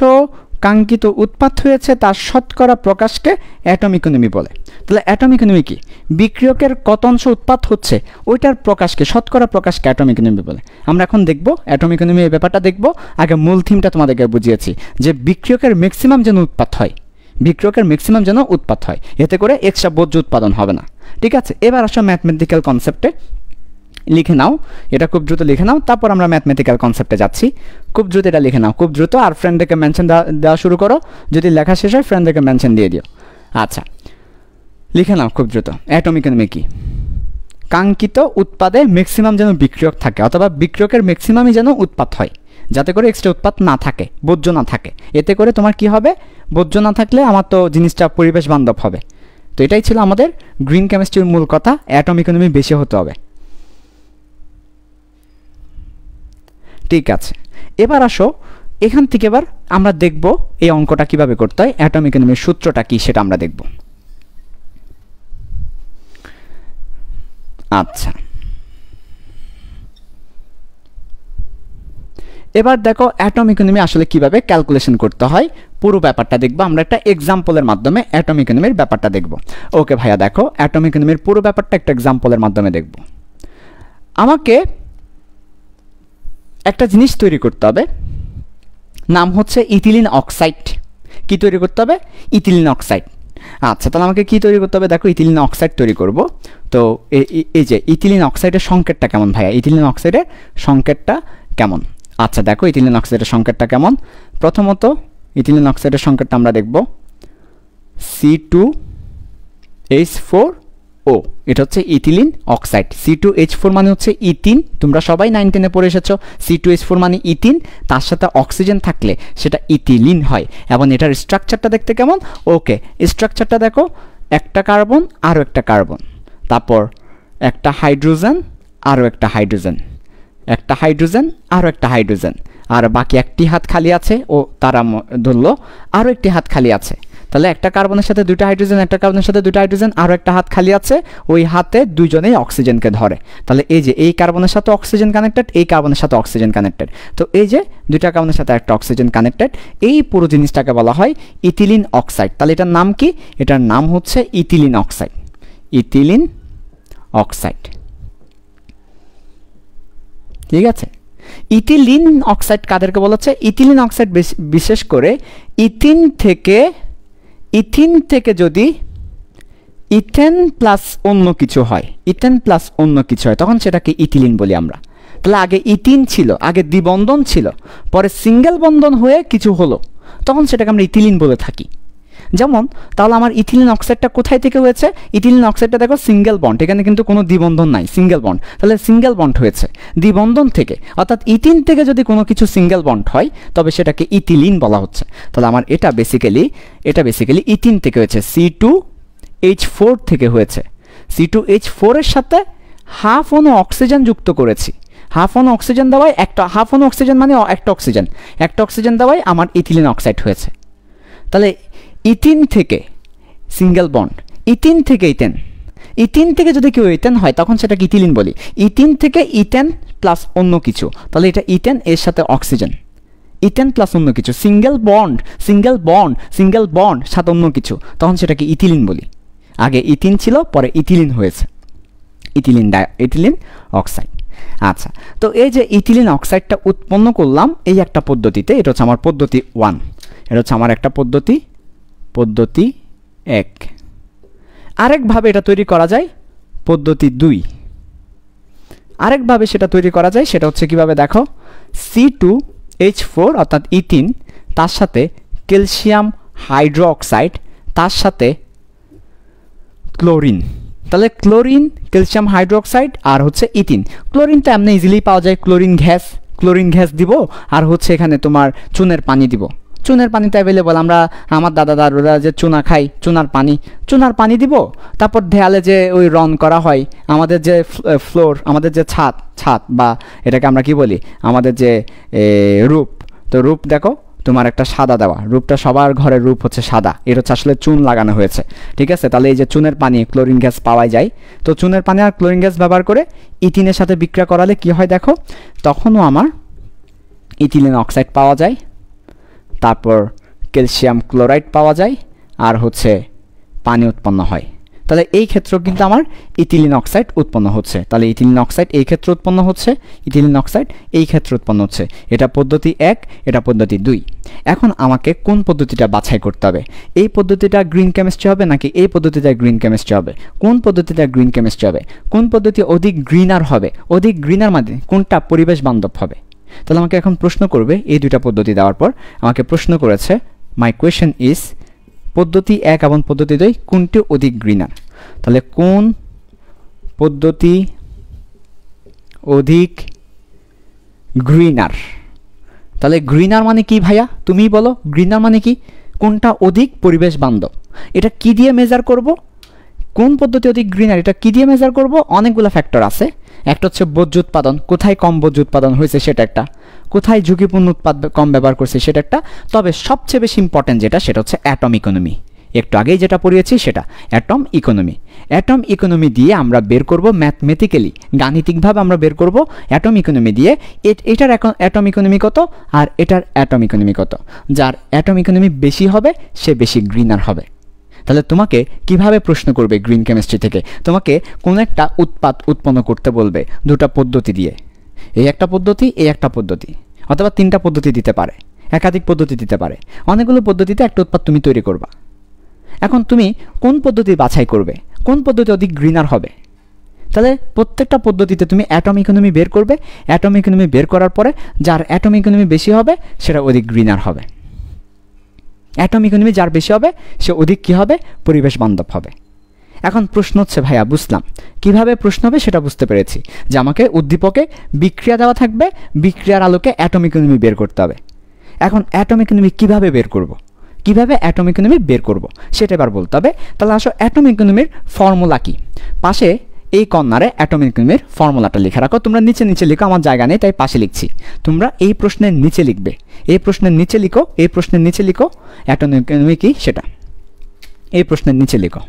কাঙ্ক্ষিত উৎপাদ হয়েছে তার শতকরা প্রকাশকে অ্যাটম ইকোনমি বলে। তাহলে অ্যাটম ইকোনমি কি? বিক্রিয়কের কত অংশ উৎপাদ হচ্ছে ওইটার প্রকাশকে, শতকরা প্রকাশকে অ্যাটম ইকোনমি বলে। আমরা এখন দেখব অ্যাটম ইকোনমি, এই ব্যাপারটা দেখব। আগে মূল থিমটা তোমাদেরকে বুঝিয়েছি যে বিক্রিয়কের ম্যাক্সিমাম যেন উৎপাদ হয়, বিক্রিয়কের ম্যাক্সিমাম যেন উৎপাদ হয়, এতে করে এক্সট্রা বর্জ্য উৎপাদন হবে না। ঠিক আছে, এবার আসো ম্যাথমেটিক্যাল কনসেপ্টে। লিখে নাও, এটা খুব দ্রুত লিখে নাও, তারপর আমরা ম্যাথমেটিক্যাল কনসেপ্টে যাচ্ছি। খুব দ্রুত এটা লিখে নাও, খুব দ্রুত। আর ফ্রেন্ডদেরকে মেনশন দেওয়া শুরু করো, যদি লেখা শেষ হয় ফ্রেন্ডদেরকে মেনশন দিয়ে দিও। আচ্ছা, লিখে নাও খুব দ্রুত। অ্যাটম ইকোনমি কি? কাঙ্ক্ষিত উৎপাদে ম্যাক্সিমাম যেন বিক্রিয়ক থাকে, অথবা বিক্রিয়কের ম্যাক্সিমামই যেন উৎপাদ হয়, যাতে করে এক্সট্রা উৎপাদ না থাকে, বর্জ্য না থাকে। এতে করে তোমার কি হবে? বর্জ্য না থাকলে আমার তো জিনিসটা পরিবেশ বান্ধব হবে। তো এটাই ছিল আমাদের গ্রিন কেমিস্ট্রির মূল কথা, অ্যাটম ইকোনমি বেশি হতে হবে। ঠিক আছে, এবার আসো এখান থেকে এবার আমরা দেখব এই অঙ্কটা কিভাবে করতে হয়, অ্যাটম ইকোনমির সূত্রটা কি সেটা আমরা দেখব। আচ্ছা, এবার দেখো অ্যাটম ইকোনমি আসলে কিভাবে ক্যালকুলেশন করতে হয় পুরো ব্যাপারটা দেখব। আমরা একটা এক্সাম্পলের মাধ্যমে অ্যাটম ইকোনমির ব্যাপারটা দেখব। ওকে ভাইয়া, দেখো অ্যাটম ইকোনমির পুরো ব্যাপারটা একটা এক্সাম্পলের মাধ্যমে দেখব। আমাকে একটা জিনিস তৈরি করতে হবে, নাম হচ্ছে ইথিলিন অক্সাইড। কি তৈরি করতে হবে? Ethylene oxide. আচ্ছা, তাহলে আমাকে কি তৈরি করতে হবে? দেখো ইথিলিন অক্সাইড তৈরি করব। তো এই যে ইথিলিন অক্সাইডের সংকেতটা কেমন ভাইয়া? ইথিলিন অক্সাইডের সংকেতটা কেমন? আচ্ছা, দেখো ইথিলিন অক্সাইডের সংকেতটা কেমন। প্রথমত ইথিলিন অক্সাইডের সংকেতটা আমরা দেখব C2H4O। এটা হচ্ছে ইথিলিন অক্সাইড। C2H4 মানে হচ্ছে ইথিন, তোমরা সবাই 9-10-এ পড়ে এসেছো। C2H4 মানে ইথিন, তার সাথে অক্সিজেন থাকলে সেটা ইথিলিন হয়। এবং এটার স্ট্রাকচারটা দেখতে কেমন? ওকে, স্ট্রাকচারটা দেখো, একটা কার্বন আরও একটা কার্বন, তারপর একটা হাইড্রোজেন আরও একটা হাইড্রোজেন, একটা হাইড্রোজেন আরও একটা হাইড্রোজেন, আর বাকি একটি হাত খালি আছে। ও তারা ধরলো আরও একটি হাত খালি আছে। তাহলে একটা কার্বনের সাথে দুটো হাইড্রোজেন, একটা কার্বনের সাথে দুটো হাইড্রোজেন, আরও একটা হাত খালি আছে। ওই হাতে দুইজনেই অক্সিজেনকে ধরে। তাহলে এই যে এই কার্বনের সাথে অক্সিজেন কানেক্টেড, এই কার্বনের সাথে অক্সিজেন কানেক্টেড। তো এই যে দুইটা কার্বনের সাথে একটা অক্সিজেন কানেক্টেড, এই পুরো জিনিসটাকে বলা হয় ইথিলিন অক্সাইড। তাহলে এটার নাম কি? এটার নাম হচ্ছে ইথিলিন অক্সাইড। ইথিলিন অক্সাইড, ঠিক আছে। ইথিলিন অক্সাইড কাদেরকে বলা হচ্ছে? ইথিলিন অক্সাইড বিশেষ করে ইথিন থেকে যদি ইথেন প্লাস অন্য কিছু হয়, ইথেন প্লাস অন্য কিছু হয়, তখন সেটাকে ইথিলিন বলি আমরা। তাহলে আগে ইথিন ছিল, আগে দ্বিবন্ধন ছিল, পরে সিঙ্গেল বন্ধন হয়ে কিছু হলো, তখন সেটাকে আমরা ইথিলিন বলে থাকি। যেমন তাহলে আমার ইথিলিন অক্সাইডটা কোথায় থেকে হয়েছে? ইথিলিন অক্সাইডটা দেখো সিঙ্গেল বন্ড, এখানে কিন্তু কোনো দ্বিবন্ধন নাই, সিঙ্গেল বন্ড। তাহলে সিঙ্গেল বন্ড হয়েছে দ্বিবন্ধন থেকে, অর্থাৎ ইথিন থেকে যদি কোনো কিছু সিঙ্গেল বন্ড হয় তবে সেটাকে ইথিলিন বলা হচ্ছে। তাহলে আমার এটা বেসিক্যালি ইথিন থেকে হয়েছে, C2H4 থেকে হয়েছে। C2H4 এর সাথে হাফ অণু অক্সিজেন যুক্ত করেছি। হাফ অণু অক্সিজেন দেওয়ায় হাফ অণু অক্সিজেন মানে একটা অক্সিজেন দেওয়ায় আমার ইথিলিন অক্সাইড হয়েছে। তাহলে ইথিন থেকে সিঙ্গেল বন্ড, ইথিন থেকে যদি কেউ ইথেন হয় তখন সেটাকে ইথিলিন বলি। ইথিন থেকে ইথেন প্লাস অন্য কিছু, তাহলে এটা ইথেন এর সাথে অক্সিজেন, ইথেন প্লাস অন্য কিছু, সিঙ্গেল বন্ড সাথে অন্য কিছু, তখন সেটাকে ইথিলিন বলি। আগে ইথিন ছিল, পরে ইথিলিন হয়েছে, ইথিলিন অক্সাইড। আচ্ছা, তো এই যে ইথিলিন অক্সাইডটা উৎপন্ন করলাম এই একটা পদ্ধতিতে, এটা হচ্ছে আমার পদ্ধতি 1, এটা হচ্ছে আমার একটা পদ্ধতি 1। আরেকভাবে এটা তৈরি করা যায় পদ্ধতি 2। আরেকভাবে সেটা তৈরি করা যায়, সেটা হচ্ছে কিভাবে দেখো, C2H4 অর্থাৎ ইথিন, তার সাথে ক্যালসিয়াম হাইড্রোক্সাইড, তার সাথে ক্লোরিন। তাহলে ক্লোরিন, ক্যালসিয়াম হাইড্রোক্সাইড আর হচ্ছে ইথিন। ক্লোরিন তো এমনি ইজিলি পাওয়া যায়, ক্লোরিন গ্যাস দিব, আর হচ্ছে এখানে তোমার চুনের পানি দিব। চুনের পানি তো অ্যাভেলেবল, আমার দাদারা যে চুনা খাই, চুনার পানি দিব। তারপর দেয়ালে যে ওই রং করা হয়, আমাদের যে ফ্লোর, আমাদের যে ছাদ বা এটাকে আমরা কি বলি, আমাদের যে রূপ, তো রূপ দেখো, তোমার একটা সাদা দেওয়া, রূপটা সবার ঘরের রূপ হচ্ছে সাদা, এটা হচ্ছে আসলে চুন লাগানো হয়েছে, ঠিক আছে। তাহলে এই যে চুনের পানি ক্লোরিন গ্যাস পাওয়া যায়, তো চুনের পানি আর ক্লোরিন গ্যাস ব্যবহার করে ইথিনের সাথে বিক্রিয়া করালে কি হয় দেখো, তখনও আমার ইথিলিন অক্সাইড পাওয়া যায়, তারপর ক্যালসিয়াম ক্লোরাইড পাওয়া যায়, আর হচ্ছে পানি উৎপন্ন হয়। তাহলে এই ক্ষেত্রেও কিন্তু আমার ইথিলিন অক্সাইড উৎপন্ন হচ্ছে। তাহলে ইথিলিন অক্সাইড এই ক্ষেত্রে উৎপন্ন হচ্ছে, ইথিলিন অক্সাইড এই ক্ষেত্রে উৎপন্ন হচ্ছে। এটা পদ্ধতি 1, এটা পদ্ধতি 2। এখন আমাকে কোন পদ্ধতিটা বাছাই করতে হবে, এই পদ্ধতিটা গ্রিন কেমিস্ট্রি হবে নাকি এই পদ্ধতিটা গ্রিন কেমিস্ট্রি হবে, কোন পদ্ধতিটা গ্রিন কেমিস্ট্রি হবে, কোন পদ্ধতি অধিক গ্রিনার হবে, অধিক গ্রিনার মানে কোনটা পরিবেশ বান্ধব হবে। তাহলে আমাকে এখন প্রশ্ন করবে, এই দুইটা পদ্ধতি দেওয়ার পর আমাকে প্রশ্ন করেছে, মাই কোয়েশ্চেন ইজ পদ্ধতি 1 এবং পদ্ধতি 2 কোনটি অধিক গ্রিনার। তাহলে কোন পদ্ধতি অধিক গ্রিনার, তাহলে গ্রিনার মানে কি ভাইয়া তুমিই বলো, গ্রিনার মানে কি, কোনটা অধিক পরিবেশ বান্ধব। এটা কি দিয়ে মেজার করব, কোন পদ্ধতি অধিক গ্রিনার এটা কি দিয়ে মেজার করব, অনেকগুলো ফ্যাক্টর আছে। একটা হচ্ছে বর্জ্য উৎপাদন, কোথায় কম বর্জ্য উৎপাদন হয়েছে সেটা একটা, কোথায় ঝুঁকিপূর্ণ উৎপাদ কম ব্যবহার করছে সেটা একটা, তবে সবচেয়ে বেশি ইম্পর্টেন্ট যেটা সেটা হচ্ছে অ্যাটম ইকোনমি। একটু আগেই যেটা পড়িয়েছি সেটা অ্যাটম ইকোনমি। অ্যাটম ইকোনমি দিয়ে আমরা বের করব ম্যাথমেটিক্যালি, গাণিতিকভাবে আমরা বের করব অ্যাটম ইকোনমি দিয়ে এটার অ্যাটম ইকোনমি কত আর এটার অ্যাটম ইকোনমি কত। যার অ্যাটম ইকোনমি বেশি হবে সে বেশি গ্রিনার হবে। তাহলে তোমাকে কিভাবে প্রশ্ন করবে গ্রিন কেমিস্ট্রি থেকে, তোমাকে কোনো একটা উৎপাদ উৎপন্ন করতে বলবে দুটো পদ্ধতি দিয়ে, এই একটা পদ্ধতি এই একটা পদ্ধতি, অথবা 3টা পদ্ধতি দিতে পারে, একাধিক পদ্ধতি দিতে পারে, অনেকগুলো পদ্ধতিতে একটা উৎপাদ তুমি তৈরি করবা। এখন তুমি কোন পদ্ধতি বাছাই করবে, কোন পদ্ধতি অধিক গ্রিনার হবে। তাহলে প্রত্যেকটা পদ্ধতিতে তুমি অ্যাটম ইকোনমি বের করবে, অ্যাটম ইকোনমি বের করার পরে যার অ্যাটম ইকোনমি বেশি হবে সেটা অধিক গ্রিনার হবে, অ্যাটম ইকোনমি যার বেশি হবে সে অধিক কী হবে, পরিবেশ বান্ধব হবে। এখন প্রশ্ন হচ্ছে ভাইয়া বুঝলাম, কিভাবে প্রশ্ন হবে সেটা বুঝতে পেরেছি, যে আমাকে উদ্দীপকে বিক্রিয়া দেওয়া থাকবে, বিক্রিয়ার আলোকে অ্যাটম ইকোনমি বের করতে হবে। এখন অ্যাটম ইকোনমি কীভাবে বের করব, কিভাবে অ্যাটম ইকোনমি বের করব সেটা এবার বলতে হবে। তাহলে আসো অ্যাটম ইকোনমির ফর্মুলা কি, পাশে এই কর্নারে অ্যাটম ইকোনমির ফর্মুলাটা লিখে রাখো, তোমরা নিচে নিচে লিখো, আমার জায়গা নেই তাই পাশে লিখছি, তোমরা এই প্রশ্নের নিচে লিখবে, এই প্রশ্নের নিচে লিখো, এই প্রশ্নের নিচে লিখো অ্যাটম ইকোনমি কি সেটা, এই প্রশ্নের নিচে লিখো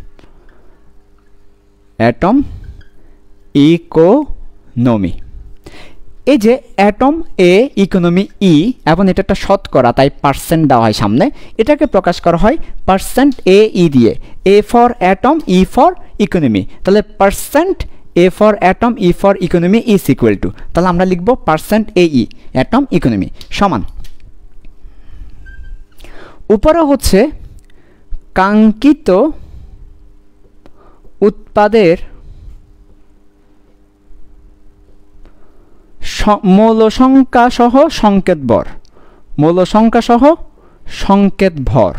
অ্যাটম ইকোনমি। এই যে অ্যাটম এ ইকোনমি ই, এবং এটা একটা শতকরা তাই পার্সেন্ট দেওয়া হয় সামনে, এটাকে প্রকাশ করা হয় পার্সেন্ট এ ই দিয়ে, A for atom E for economy. তাহলে percent A for atom E for economy is equal to, তাহলে আমরা লিখব percent A E atom economy সমান, উপরে হচ্ছে কাঙ্ক্ষিত উৎপাদের মৌল সংখ্যা সহ সংকেত ভর, মৌল সংখ্যা সহ সংকেত ভর,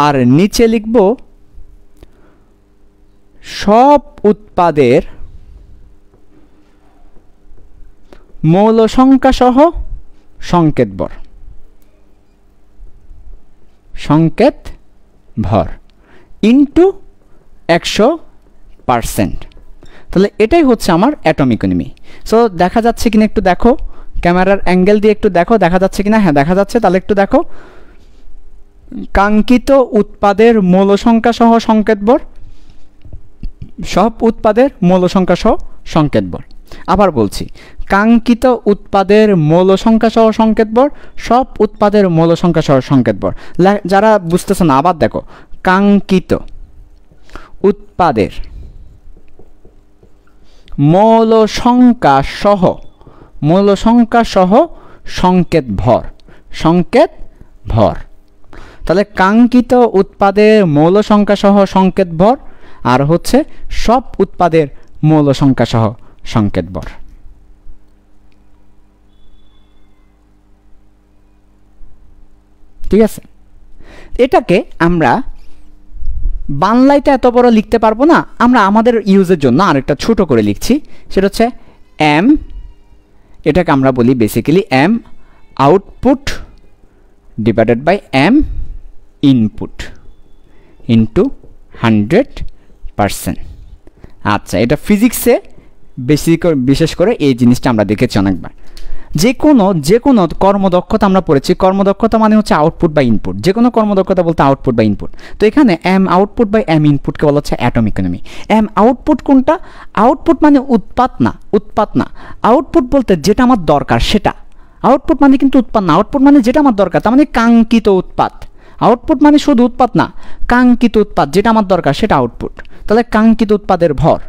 আর নিচে লিখব সব উৎপাদের মৌল সংখ্যা সহ সংকেত ভর, সংকেত ভর ইন্টু 100%। তাহলে এটাই হচ্ছে আমার অ্যাটম ইকোনমি। সো দেখা যাচ্ছে কিনা একটু দেখো, ক্যামেরার অ্যাঙ্গেল দিয়ে একটু দেখো দেখা যাচ্ছে কিনা, হ্যাঁ দেখা যাচ্ছে। তাহলে একটু দেখো, কাঙ্ক্ষিত উৎপাদের মৌল সংখ্যা সহ সংকেত ভর, সব উৎপাদের মৌল সংখ্যা সহ সংকেত ভর। আবার বলছি, কাঙ্ক্ষিত উৎপাদের মৌল সংখ্যা সহ সংকেত ভর, সব উৎপাদের মৌল সংখ্যা সহ সংকেত ভর। যারা বুঝতেছে না আবার দেখো, কাঙ্ক্ষিত উৎপাদের মৌল সংখ্যা সহ সংকেত ভর, সংকেত ভর। তাহলে কাঙ্ক্ষিত উৎপাদের মৌল সংখ্যা সহ সংকেত ভর আর হচ্ছে সব উৎপাদের মৌল সংখ্যা সহ সংকেত ভর। ঠিক আছে, এটাকে আমরা বাংলায় তো এত বড় লিখতে পারবো না, আমরা আমাদের ইউজের জন্য আরেকটা ছোট করে লিখছি, সেটা হচ্ছে এম, এটাকে আমরা বলি basically M output divided by M input into 100%। আচ্ছা, এটা ফিজিক্সে বিশেষ করে এই জিনিসটা আমরা দেখেছি অনেকবার। যে কোনো কর্মদক্ষতা আমরা পড়েছি, কর্মদক্ষতা মানে হচ্ছে আউটপুট বা ইনপুট, যে কোনো কর্মদক্ষতা বলতে আউটপুট বা ইনপুট। তো এখানে এম আউটপুট বাই এম ইনপুটকে বলা হচ্ছে অ্যাটম ইকোনমি। এম আউটপুট কোনটা? আউটপুট মানে উৎপাদ না, আউটপুট বলতে যেটা আমার দরকার সেটা। আউটপুট মানে কিন্তু উৎপাদ না, আউটপুট মানে যেটা আমার দরকার, তার মানে কাঙ্ক্ষিত উৎপাদ। আউটপুট মানে শুধু উৎপাদ না, কাঙ্ক্ষিত উৎপাদ, যেটা আমার দরকার সেটা আউটপুট। তাহলে কাঙ্ক্ষিত উৎপাদের ভর।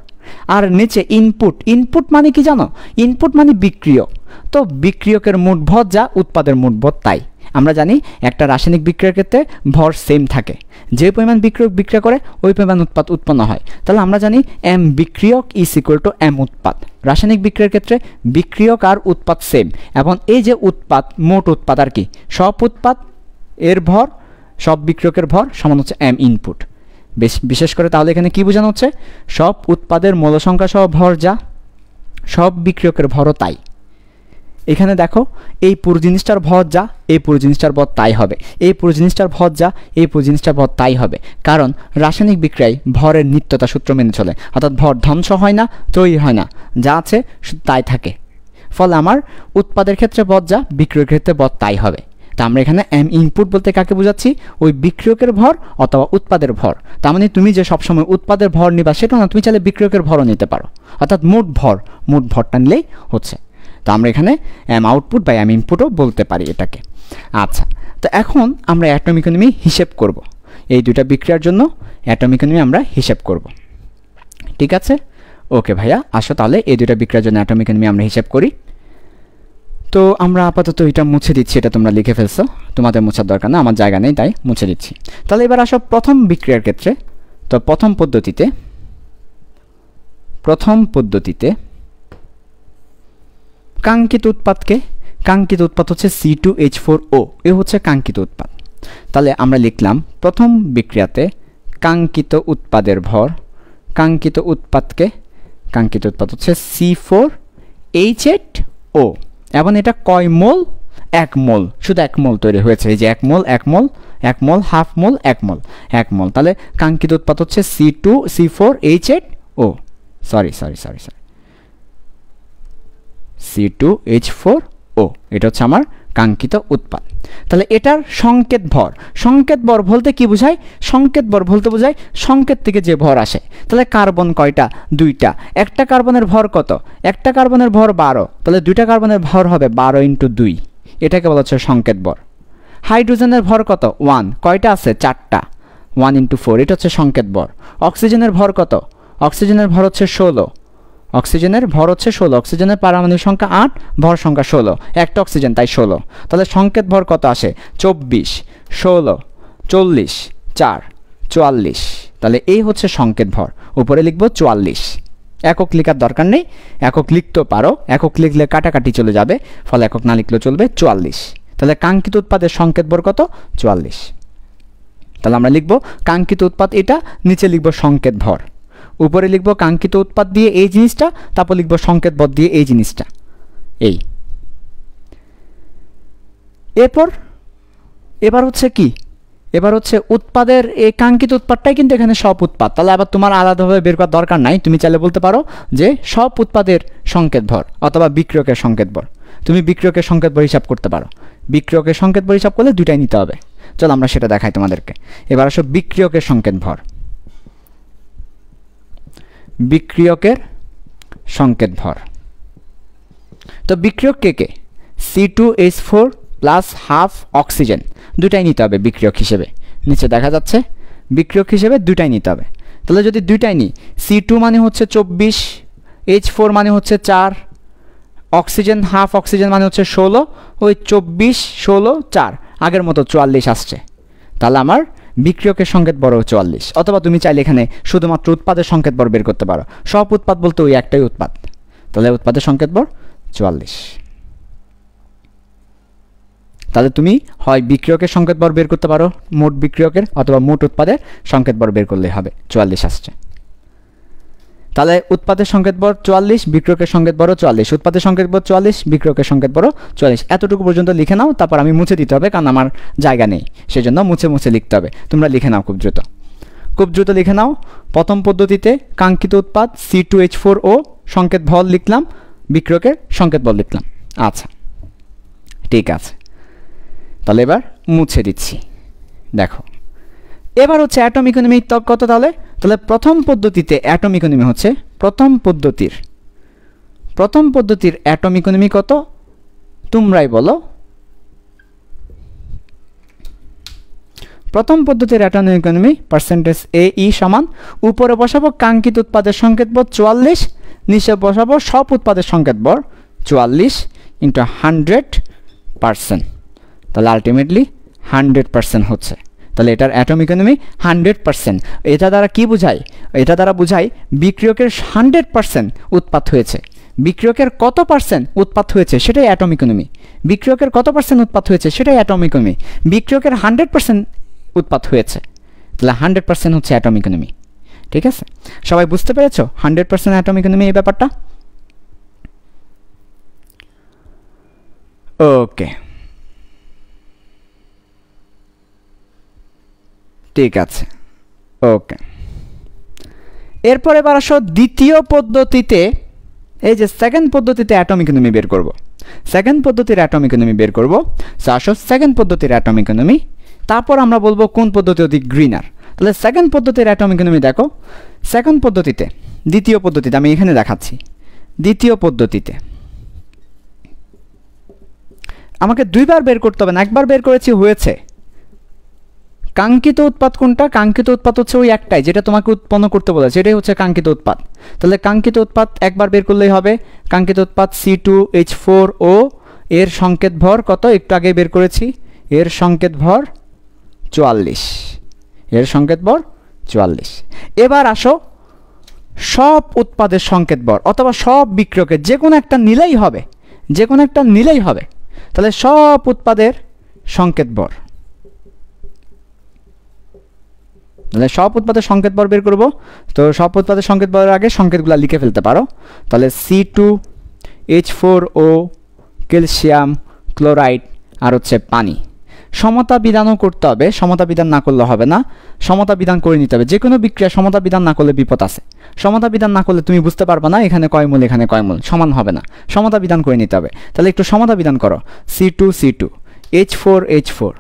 আর নিচে ইনপুট মানে কি জানো? ইনপুট মানে বিক্রিয়ক। তো বিক্রিয়কের মোট ভর যা, উৎপাদের মোট ভর তাই। আমরা জানি একটা রাসায়নিক বিক্রিয়ার ক্ষেত্রে ভর সেম থাকে, যে পরিমাণ বিক্রিয়ক বিক্রিয়া করে ওই পরিমাণ উৎপাদ উৎপন্ন হয়। তাহলে আমরা জানি এম বিক্রিয়ক ইজ ইকুয়াল টু এম উৎপাদ। রাসায়নিক বিক্রিয়ার ক্ষেত্রে বিক্রিয়ক আর উৎপাদ সেম, এবং এই যে উৎপাদ, মোট উৎপাদ আর কি, সব উৎপাদ এর ভর, সব বিক্রিয়কের ভর সমান হচ্ছে এম ইনপুট। বিশেষ করে তাহলে এখানে কি বোঝানো হচ্ছে? সব উৎপাদের মূল সংখ্যা সহ ভর যা, সব বিক্রিয়কের ভরও তাই। এখানে দেখো, এই পুরো জিনিসটার ভর যা, এই পুরো জিনিসটার ভর তাই হবে, এই পুরো জিনিসটার ভর যা, এই পুরো জিনিসটার ভর তাই হবে। কারণ রাসায়নিক বিক্রিয়ায় ভরের নিত্যতা সূত্র মেনে চলে, অর্থাৎ ভর ধ্বংস হয় না, তৈরি হয় না, যা আছে তাই থাকে। ফলে আমার উৎপাদের ক্ষেত্রে ভর যা, বিক্রিয়কের ক্ষেত্রে ভর তাই হবে। তা আমরা এখানে এম ইনপুট বলতে কাকে বোঝাচ্ছি? ওই বিক্রিয়কের ভর অথবা উৎপাদের ভর। তার মানে তুমি যে সবসময় উৎপাদের ভর নিবা সেটা না, তুমি চাইলে বিক্রিয়কের ভরও নিতে পারো, অর্থাৎ মোট ভরটা নিলেই হচ্ছে। তো আমরা এখানে এম আউটপুট বা এম ইনপুটও বলতে পারি এটাকে। আচ্ছা, তো এখন আমরা অ্যাটম ইকোনমি হিসেব করব। এই দুইটা বিক্রিয়ার জন্য অ্যাটম ইকোনমি আমরা হিসেব করব। ঠিক আছে, ওকে ভাইয়া, আসো তাহলে এই দুইটা বিক্রিয়ার জন্য অ্যাটম ইকোনমি আমরা হিসেব করি। তো আমরা আপাতত এটা মুছে দিচ্ছি, এটা তোমরা লিখে ফেলছো, তোমাদের মোছার দরকার না, আমার জায়গা নেই তাই মুছে দিচ্ছি। তাহলে এবার আসো প্রথম বিক্রিয়ার ক্ষেত্রে। তো প্রথম পদ্ধতিতে কাঙ্ক্ষিত উৎপাদ হচ্ছে C2H4O, এ হচ্ছে কাঙ্ক্ষিত উৎপাদ। তাহলে আমরা লিখলাম প্রথম বিক্রিয়াতে কাঙ্ক্ষিত উৎপাদের ভর, কাঙ্ক্ষিত উৎপাদ হচ্ছে C4H8O, এবং এটা কয় মোল? 1 মোল, শুধু 1 মোল তৈরি হয়েছে। এই যে 1 মোল, হাফ মোল, 1 মোল। তাহলে কাঙ্ক্ষিত উৎপাদ হচ্ছে C4H8O, সরি C2H4O, এটা হচ্ছে আমার কাঙ্ক্ষিত উৎপাদ। তাহলে এটার সংকেত ভর বলতে কি বোঝায়? সংকেত ভর বলতে বোঝায় সংকেত থেকে যে ভর আসে। তাহলে কার্বন কয়টা? 2টা। একটা কার্বনের ভর কত? একটা কার্বনের ভর 12, তাহলে 2টা কার্বনের ভর হবে 12 × 2, এটাকে বলা হচ্ছে সংকেত ভর। হাইড্রোজেনের ভর কত? 1, কয়টা আছে? 4টা, 1 × 4, এটা হচ্ছে সংকেত ভর। অক্সিজেনের ভর কত? অক্সিজেনের ভর হচ্ছে 16, অক্সিজেনের পারমাণবিক সংখ্যা 8, ভর সংখ্যা 16, একটা অক্সিজেন তাই 16। তাহলে সংকেত ভর কত আসে? 24, 16, 40, 4, 44। তাহলে এই হচ্ছে সংকেত ভর, উপরে লিখবো 44। একক লেখার দরকার নেই, একক লিখতেও পারো, একক লিখলে কাটাকাটি চলে যাবে, ফলে একক না লিখলেও চলবে, 44। তাহলে কাঙ্ক্ষিত উৎপাদের সংকেত ভর কত? 44। তাহলে আমরা লিখবো কাঙ্ক্ষিত উৎপাদ এটা, নিচে লিখবো সংকেত ভর, উপরে লিখবো কাঙ্ক্ষিত উৎপাদ দিয়ে এই জিনিসটা, তারপর লিখবো সংকেত ভর দিয়ে এই জিনিসটা। এই এবার হচ্ছে কি? এবার হচ্ছে উৎপাদের এই কাঙ্ক্ষিত উৎপাদটাই কিন্তু এখানে সব উৎপাদ। তাহলে আবার তোমার আলাদাভাবে বের করার দরকার নাই, তুমি চাইলে বলতে পারো যে সব উৎপাদের সংকেত ভর অথবা বিক্রিয়কের সংকেত ভর। তুমি বিক্রিয়কের সংকেত ভর হিসাব করতে পারো, বিক্রিয়কের সংকেত ভর হিসাব করলে দুইটাই নিতে হবে। চলো আমরা সেটা দেখাই তোমাদেরকে। এবার আসো বিক্রিয়কের সংকেত ভর। তো বিক্রিয়ক কে? C2H4 প্লাস হাফ অক্সিজেন, দুটাই নিতে হবে বিক্রিয়ক হিসেবে। নিচে দেখা যাচ্ছে বিক্রিয়ক হিসেবে দুটাই নিতে হবে। তাহলে যদি দুইটাই নিই, C2 মানে হচ্ছে 24, H4 মানে হচ্ছে 4, অক্সিজেন হাফ অক্সিজেন মানে হচ্ছে 16, ওই 24, 16, 4, আগের মতো 44 আসছে। তাহলে আমার বিক্রিয়কের সংকেত বড় 44। অথবা তুমি চাইলে এখানে শুধুমাত্র উৎপাদের সংকেত বড় বের করতে পারো, সব উৎপাদ বলতে ওই একটাই উৎপাদ। তাহলে উৎপাদের সংকেত বড় 44। তাহলে তুমি হয় বিক্রিয়কের সংকেত বর বের করতে পারো মোট বিক্রিয়কের, অথবা মোট উৎপাদের সংকেত বর বের করলে হবে, 44 আসছে। তাহলে উৎপাদের সংকেত বর 44, বিক্রিয়কের সংকেত বর 44, উৎপাদের সংকেত বর 44, বিক্রিয়কের সংকেত বর 44। এতটুকু পর্যন্ত লিখে নাও, তারপর আমি মুছে দিতে হবে কারণ আমার জায়গা নেই, সেজন্য মুছে লিখতে হবে। তোমরা লিখে নাও খুব দ্রুত লিখে নাও। প্রথম পদ্ধতিতে কাঙ্ক্ষিত উৎপাদ C2H4O, সংকেত ভর লিখলাম, বিক্রিয়কের সংকেত বল লিখলাম। আচ্ছা, ঠিক আছে, তাহলে এবার মুছে দিচ্ছি। দেখো এবার হচ্ছে অ্যাটম ইকোনমি কত, তাহলে প্রথম পদ্ধতিতে অ্যাটম ইকোনমি হচ্ছে প্রথম পদ্ধতির অ্যাটম ইকোনমি কত তোমরাই বলো। প্রথম পদ্ধতির অ্যাটম ইকোনমি পার্সেন্টেজ AE সমান উপরে বসাবো কাঙ্ক্ষিত উৎপাদের সংকেত বল 44, নিচে বসাবো সব উৎপাদের সংকেত বল 44 ইন্টু 100%, তাহলে আলটিমেটলি 100% হচ্ছে। তাহলে এটার অ্যাটম ইকোনমি 100%। এটা দ্বারা কি বোঝায়? এটা দ্বারা বোঝায় বিক্রিয়কের 100% উৎপাদ হয়েছে। বিক্রিয়কের কত পার্সেন্ট উৎপাদ হয়েছে সেটাই অ্যাটম ইকোনমি। বিক্রিয়কের কত পার্সেন্ট উৎপাদ হয়েছে সেটাই অ্যাটম ইকোনমি। বিক্রিয়কের 100% উৎপাদ হয়েছে, তাহলে 100% হচ্ছে অ্যাটম ইকোনমি। ঠিক আছে, সবাই বুঝতে পেরেছো 100% অ্যাটম ইকোনমি এই ব্যাপারটা? ওকে, ঠিক আছে, ওকে। এরপর এবার আসো দ্বিতীয় পদ্ধতিতে, এই যে সেকেন্ড পদ্ধতিতে অ্যাটম ইকোনমি বের করব। সেকেন্ড পদ্ধতির অ্যাটম ইকোনমি বের করব। আসো সেকেন্ড পদ্ধতির অ্যাটম ইকোনমি, তারপর আমরা বলবো কোন পদ্ধতি অধিক গ্রিনার। তাহলে সেকেন্ড পদ্ধতির অ্যাটম ইকোনমি দেখো, সেকেন্ড পদ্ধতিতে, দ্বিতীয় পদ্ধতিতে আমি এখানে দেখাচ্ছি। দ্বিতীয় পদ্ধতিতে আমাকে দুইবার বের করতে হবে না, একবার বের করেছি হয়েছে। কাঙ্ক্ষিত উৎপাদ কোনটা? কাঙ্ক্ষিত উৎপাদ হচ্ছে ওই একটাই যেটা তোমাকে উৎপন্ন করতে বলেছে, এটাই হচ্ছে কাঙ্ক্ষিত উৎপাদ। তাহলে কাঙ্ক্ষিত উৎপাদ একবার বের করলেই হবে। কাঙ্ক্ষিত উৎপাদ C2H4O, এর সংকেত ভর কত? একটু আগে বের করেছি, এর সংকেত ভর 44, এর সংকেত ভর 44। এবার আসো সব উৎপাদের সংকেত ভর অথবা সব বিক্রিয়কের যে কোনো একটা নিলেই হবে, যে কোনো একটা নিলেই হবে। তাহলে সব উৎপাদের সংকেত ভর, তাহলে সব উৎপাদের সংকেত ভর বের করব। তো সব উৎপাদের সংকেত ভরের আগে সংকেতগুলো লিখে ফেলতে পারো। তাহলে C2H4O, ক্যালসিয়াম ক্লোরাইড আর হচ্ছে পানি। সমতা বিধানও করতে হবে, সমতা বিধান না করলে হবে না, সমতা বিধান করে নিতে হবে। যে কোনো বিক্রিয়া সমতা বিধান না করলে বিপদ আছে। সমতা বিধান না করলে তুমি বুঝতে পারবে না এখানে কয় মোল এখানে কয় মোল, সমান হবে না। সমতা বিধান করে নিতে হবে। তাহলে একটু সমতা বিধান করো। C2 H4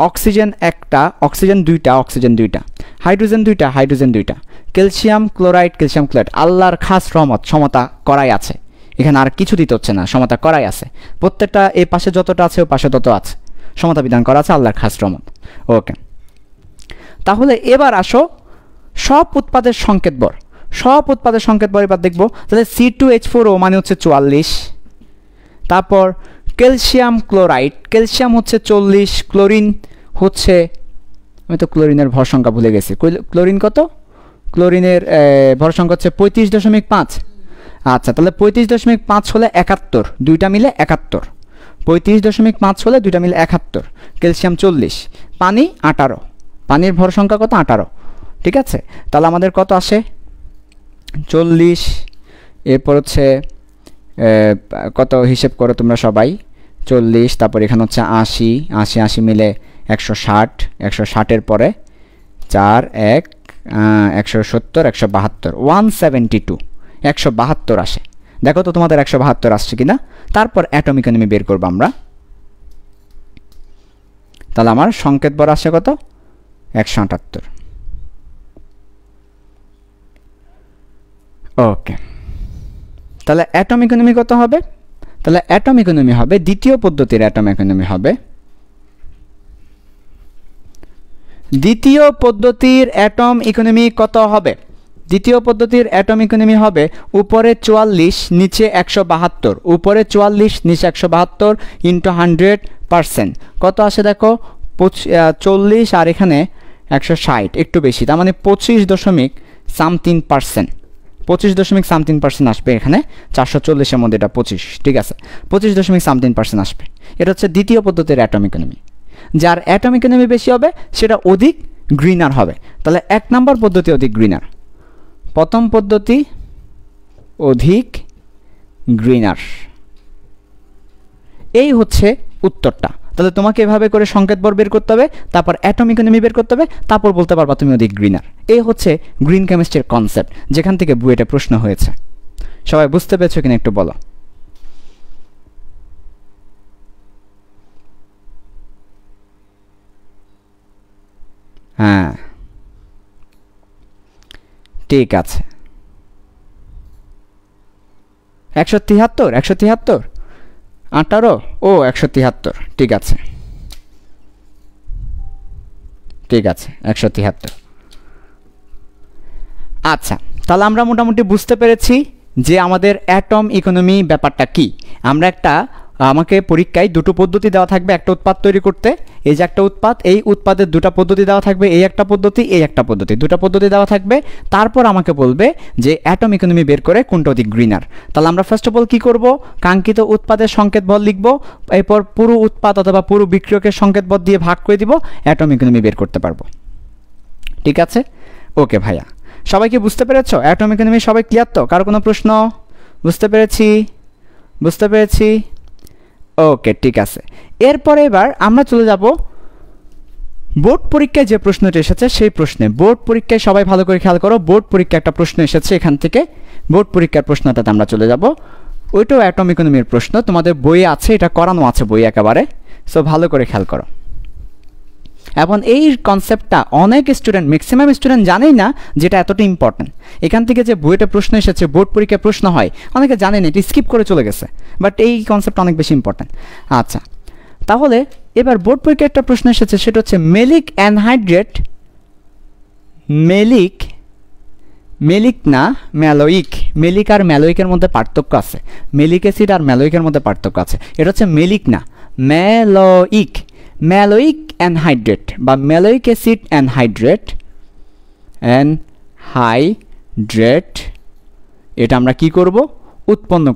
অক্সিজেন একটা, অক্সিজেন দুইটা, অক্সিজেন দুইটা, হাইড্রোজেন দুইটা, হাইড্রোজেন দুইটা, ক্যালসিয়াম ক্লোরাইড, ক্যালসিয়াম ক্লোরাইড। আল্লাহর খাস রহমত, সমতা করাই আছে, এখানে আর কিছু দিতে হচ্ছে না, সমতা করাই আছে। প্রত্যেকটা এই পাশে যতটা আছে ও পাশে তত আছে, সমতা বিধান করা আছে, আল্লাহর খাস রহমত। ওকে, তাহলে এবার আসো সব উৎপাদের সংকেত বর। সব উৎপাদের সংকেত বর এবার দেখবো। তাহলে C2H4O মানে হচ্ছে 44, তারপর ক্যালসিয়াম ক্লোরাইড, ক্যালসিয়াম হচ্ছে 40, ক্লোরিন হচ্ছে, আমি তো ক্লোরিনের ভর সংখ্যা ভুলে গেছি, ক্লোরিন কত? ক্লোরিনের ভর সংখ্যা হচ্ছে 35.5। আচ্ছা, তাহলে 35.5 হলে 71, দুইটা মিলে 71। 35.5 হলে দুইটা মিলে 71। ক্যালসিয়াম 40, পানি 18, পানির ভর সংখ্যা কত? 18। ঠিক আছে, তাহলে আমাদের কত আসে? 40, এরপর হচ্ছে কত হিসেব করো তোমরা সবাই, 40, তারপর এখানে হচ্ছে 80, 80 মিলে 160, 160-এর পরে 4, 1, 170, 172, 172, 172 আসে। দেখো তো তোমাদের 172 আসছে কিনা। তারপর অ্যাটম ইকোনমি বের করবো আমরা। তাহলে আমার সংকেত বর আসে কত? 178। ওকে, তাহলে অ্যাটম ইকোনমি কত হবে? তাহলে অ্যাটম ইকোনমি হবে, দ্বিতীয় পদ্ধতির অ্যাটম ইকোনমি হবে, দ্বিতীয় পদ্ধতির অ্যাটম ইকোনমি কত হবে? দ্বিতীয় পদ্ধতির অ্যাটম ইকোনমি হবে উপরে 44 নিচে 172, উপরে 44 নিচে 172 ইন্টু 100%। কত আসে দেখো? 40 আর এখানে 160, একটু বেশি, তার মানে 25.something%, 25.something% আসবে এখানে। 440-এর মধ্যে এটা 25, ঠিক আছে, 25.something% আসবে। এটা হচ্ছে দ্বিতীয় পদ্ধতির অ্যাটম ইকোনমি। যার অ্যাটম ইকোনমি বেশি হবে সেটা অধিক গ্রিনার হবে। তাহলে 1 নম্বর পদ্ধতি অধিক গ্রিনার, প্রথম পদ্ধতি অধিক গ্রিনার, এই হচ্ছে উত্তরটা। তাহলে তোমাকে এভাবে করে সংকেত বর বের করতে হবে, তারপর অ্যাটম ইকোনমি বের করতে হবে, তারপর বলতে পারবা তুমি অধিক গ্রিনার। এই হচ্ছে গ্রিন কেমিস্ট্রির কনসেপ্ট, যেখান থেকে বুয়েটে প্রশ্ন হয়েছে। সবাই বুঝতে পেরেছো কিনা একটু বলো। হ্যাঁ ঠিক আছে 173 173 18 ও 173 ঠিক আছে 173 আচ্ছা তাহলে আমরা মোটামুটি বুঝতে পেরেছি যে আমাদের অ্যাটম ইকোনমি ব্যাপারটা কি আমরা একটা আমাকে পরীক্ষায় দুটো পদ্ধতি দেওয়া থাকবে একটা উৎপাদ তৈরি করতে এই যে একটা উৎপাদ এই উৎপাদের দুটো পদ্ধতি দেওয়া থাকবে এই একটা পদ্ধতি এই একটা পদ্ধতি দুটো পদ্ধতি দেওয়া থাকবে তারপর আমাকে বলবে যে অ্যাটম ইকোনমি বের করে কোনটা অধিক গ্রিনার তাহলে আমরা ফার্স্ট অফ অল কি করব কাঙ্ক্ষিত উৎপাদের সংকেত বল লিখব এরপর পুরো উৎপাদ অথবা পুরো বিক্রিয়কের সংকেত বল দিয়ে ভাগ করে দিব অ্যাটম ইকোনমি বের করতে পারবো ঠিক আছে ওকে ভাইয়া সবাই কি বুঝতে পেরেছো অ্যাটম ইকোনমি সবাই ক্লিয়ার তো কার কোনো প্রশ্ন বুঝতে পেরেছি ওকে ঠিক আছে এরপরে এবার আমরা চলে যাব বোর্ড পরীক্ষায় যে প্রশ্নটি এসেছে সেই প্রশ্নে বোর্ড পরীক্ষায় সবাই ভালো করে খেয়াল করো বোর্ড পরীক্ষায় একটা প্রশ্ন এসেছে এখান থেকে বোর্ড পরীক্ষার প্রশ্নটাতে আমরা চলে যাব ওইটাও অ্যাটম ইকোনমির প্রশ্ন তোমাদের বইয়ে আছে এটা করানো আছে বই একেবারে সো ভালো করে খেয়াল করো এবং এই কনসেপ্টটা অনেক স্টুডেন্ট ম্যাক্সিমাম স্টুডেন্ট জানেই না যেটা এতটা ইম্পর্টেন্ট এখান থেকে যে বইটা প্রশ্ন এসেছে বোর্ড পরীক্ষায় প্রশ্ন হয় অনেকে জানেন এটা স্কিপ করে চলে গেছে বাট এই কনসেপ্টটা অনেক বেশি ইম্পর্টেন্ট আচ্ছা তাহলে এবার বোর্ড পরীক্ষায় একটা প্রশ্ন এসেছে সেটা হচ্ছে মেলিক অ্যানহাইড্রেট মেলিক না ম্যালোইক মেলিক আর ম্যালোইকের মধ্যে পার্থক্য আছে মেলিক অ্যাসিড আর ম্যালোইকের মধ্যে পার্থক্য আছে এটা হচ্ছে মেলিক না ম্যালোইক অ্যানহাইড্রেট বা ম্যালোইক অ্যাসিড অ্যানহাইড্রেট এটা আমরা কি করব উৎপন্ন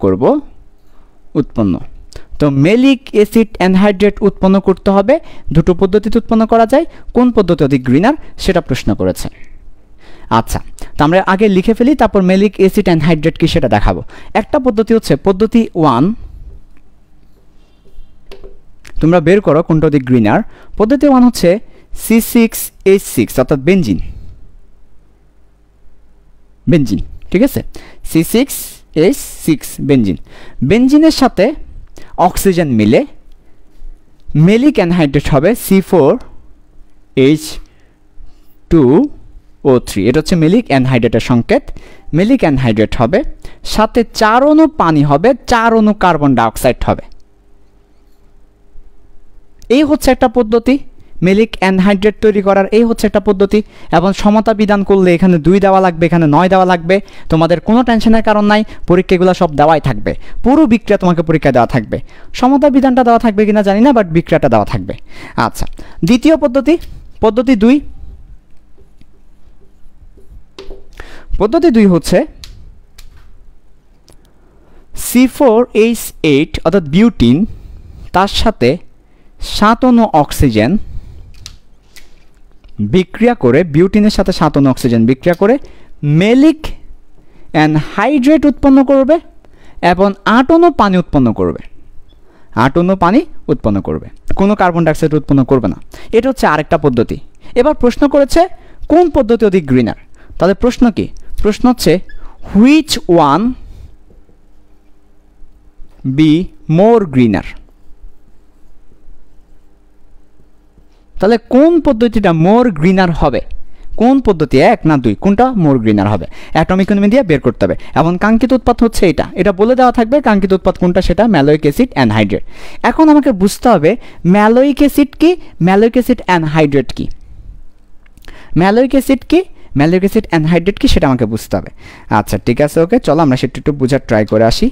তো মেলিক অ্যাসিড অ্যানহাইড্রেট উৎপন্ন করতে হবে দুটো পদ্ধতিতে উৎপন্ন করা যায় কোন পদ্ধতি অধিক গ্রিনার সেটা প্রশ্ন করেছে আচ্ছা তো আমরা আগে লিখে ফেলি তারপর মেলিক অ্যাসিড অ্যানহাইড্রেট কি সেটা দেখাবো একটা পদ্ধতি হচ্ছে পদ্ধতি 1 তোমরা বের করো কোনটা অধিক গ্রিনার পদ্ধতি 1 হচ্ছে C6H6 অর্থাৎ বেনজিন ঠিক আছে C6H6 বেনজিনের সাথে অক্সিজেন মিলে মেলিক অ্যানহাইড্রেট হবে C4H2O3 এটা হচ্ছে মেলিক অ্যানহাইড্রেটের সংকেত মেলিক অ্যানহাইড্রেট হবে সাথে 4 অণু পানি হবে 4 অণু কার্বন ডাইঅক্সাইড হবে এই হচ্ছে একটা পদ্ধতি মেলিক অ্যানহাইড্রেট তৈরি করার এই হচ্ছে একটা পদ্ধতি এবং সমতা বিধান করলে এখানে 2 দেওয়া লাগবে এখানে 9 দেওয়া লাগবে তোমাদের কোনো টেনশনের কারণ নাই পরীক্ষাগুলো সব দেওয়াই থাকবে পুরো বিক্রিয়া তোমাকে পরীক্ষা দেওয়া থাকবে সমতা বিধানটা দেওয়া থাকবে কিনা জানি না বাট বিক্রিয়াটা দেওয়া থাকবে আচ্ছা দ্বিতীয় পদ্ধতি 2 হচ্ছে C4H8 অর্থাৎ বিউটিন তার সাথে 7 অণু অক্সিজেন বিক্রিয়া করে বিউটিনের সাথে 7 অণু অক্সিজেন বিক্রিয়া করে মেলিক অ্যানহাইড্রেট উৎপন্ন করবে এবং 8 অণু পানি উৎপন্ন করবে কোনো কার্বন ডাইঅক্সাইড উৎপন্ন করবে না এটা হচ্ছে আরেকটা পদ্ধতি এবার প্রশ্ন করেছে কোন পদ্ধতি অধিক গ্রিনার তাহলে প্রশ্ন হচ্ছে which one be more greener তাহলে কোন পদ্ধতিটা মোর গ্রিনার হবে কোন পদ্ধতি 1 না 2 কোনটা মোর গ্রিনার হবে অ্যাটম ইকোনমি দিয়ে বের করতে হবে এবং কাঙ্ক্ষিত উৎপাদ হচ্ছে এটা বলে দেওয়া থাকবে কাঙ্ক্ষিত উৎপাদ কোনটা সেটা ম্যালোইক অ্যাসিড অ্যানহাইড্রেট এখন আমাকে বুঝতে হবে ম্যালোইক অ্যাসিড কি ম্যালোইক অ্যাসিড অ্যানহাইড্রেট কি সেটা আমাকে বুঝতে হবে আচ্ছা ঠিক আছে ওকে চলো আমরা সেটা একটু বোঝার ট্রাই করে আসি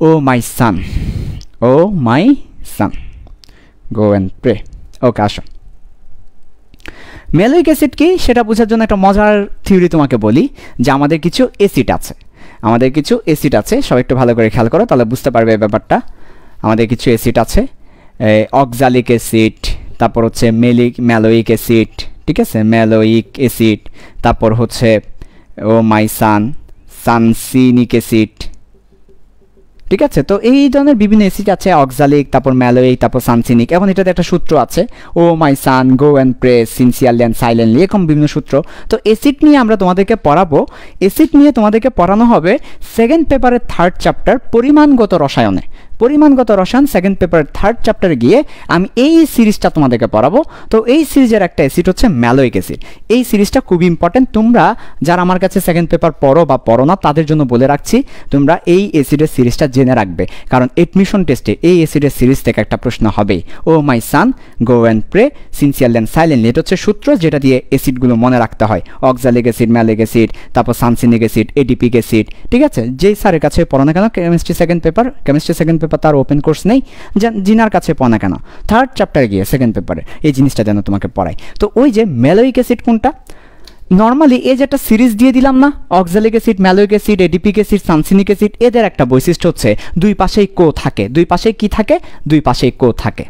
ও my son go and pray ওকে আসো ম্যালোইক অ্যাসিড কি সেটা বোঝার জন্য একটা মজার থিওরি তোমাকে বলি যে আমাদের কিছু অ্যাসিড আছে সবাই একটু ভালো করে খেয়াল করো তাহলে বুঝতে পারবে এই ব্যাপারটা আমাদের কিছু অ্যাসিড আছে অক্সালিক অ্যাসিড তারপর হচ্ছে ম্যালোইক অ্যাসিড ঠিক আছে ম্যালোইক অ্যাসিড তারপর হচ্ছে ও মাই সানসিনিক অ্যাসিড ঠিক আছে তো এই ধরনের বিভিন্ন অ্যাসিড আছে অক্সালিক তারপর ম্যালোইক তারপর সানসিনিক এবং এটাতে একটা সূত্র আছে O my son go and pray sincerely and silently এরকম বিভিন্ন সূত্র তো অ্যাসিড নিয়ে আমরা তোমাদেরকে পড়ানো হবে সেকেন্ড পেপারের 3rd চ্যাপ্টার পরিমাণগত রসায়নে পরিমাণগত রসায়ন সেকেন্ড পেপার থার্ড চ্যাপ্টারে গিয়ে আমি এই সিরিজটা তোমাদেরকে পড়াবো। তো এই সিরিজের একটা অ্যাসিড হচ্ছে ম্যালোইক অ্যাসিড। এই সিরিজটা খুবই ইম্পর্টেন্ট, তোমরা যারা আমার কাছে সেকেন্ড পেপার পড়ো বা পড়ো না তাদের জন্য বলে রাখছি, তোমরা এই অ্যাসিডের সিরিজটা জেনে রাখবে, কারণ এডমিশন টেস্টে এই অ্যাসিডের সিরিজ থেকে একটা প্রশ্ন হবেই। O my son, go and pray, sincerely and silently, এটা হচ্ছে সূত্র যেটা দিয়ে অ্যাসিডগুলো মনে রাখতে হয়। অক্সালিক অ্যাসিড, ম্যালিক অ্যাসিড, তারপর সানসিনিক অ্যাসিড, এডিপিক অ্যাসিড, ঠিক আছে? যেই স্যারের কাছে পড়ো না কেন, কেমিস্ট্রি সেকেন্ড পেপার তার ওপেন কোর্স নেই, জিনার কাছে পড়ো না কেন, থার্ড চ্যাপ্টারে গিয়ে সেকেন্ড পেপারে এই জিনিসটা যেন তোমাকে পড়ায়। তো ওই যে ম্যালোইক অ্যাসিড কোনটা, নর্মালি এই যে একটা সিরিজ দিয়ে দিলাম না, oxalic acid, maleic acid, adipic acid, succinic acid, এদের একটা বৈশিষ্ট্য হচ্ছে দুই পাশেই কো থাকে। দুই পাশেই কি থাকে? দুই পাশেই কো থাকে।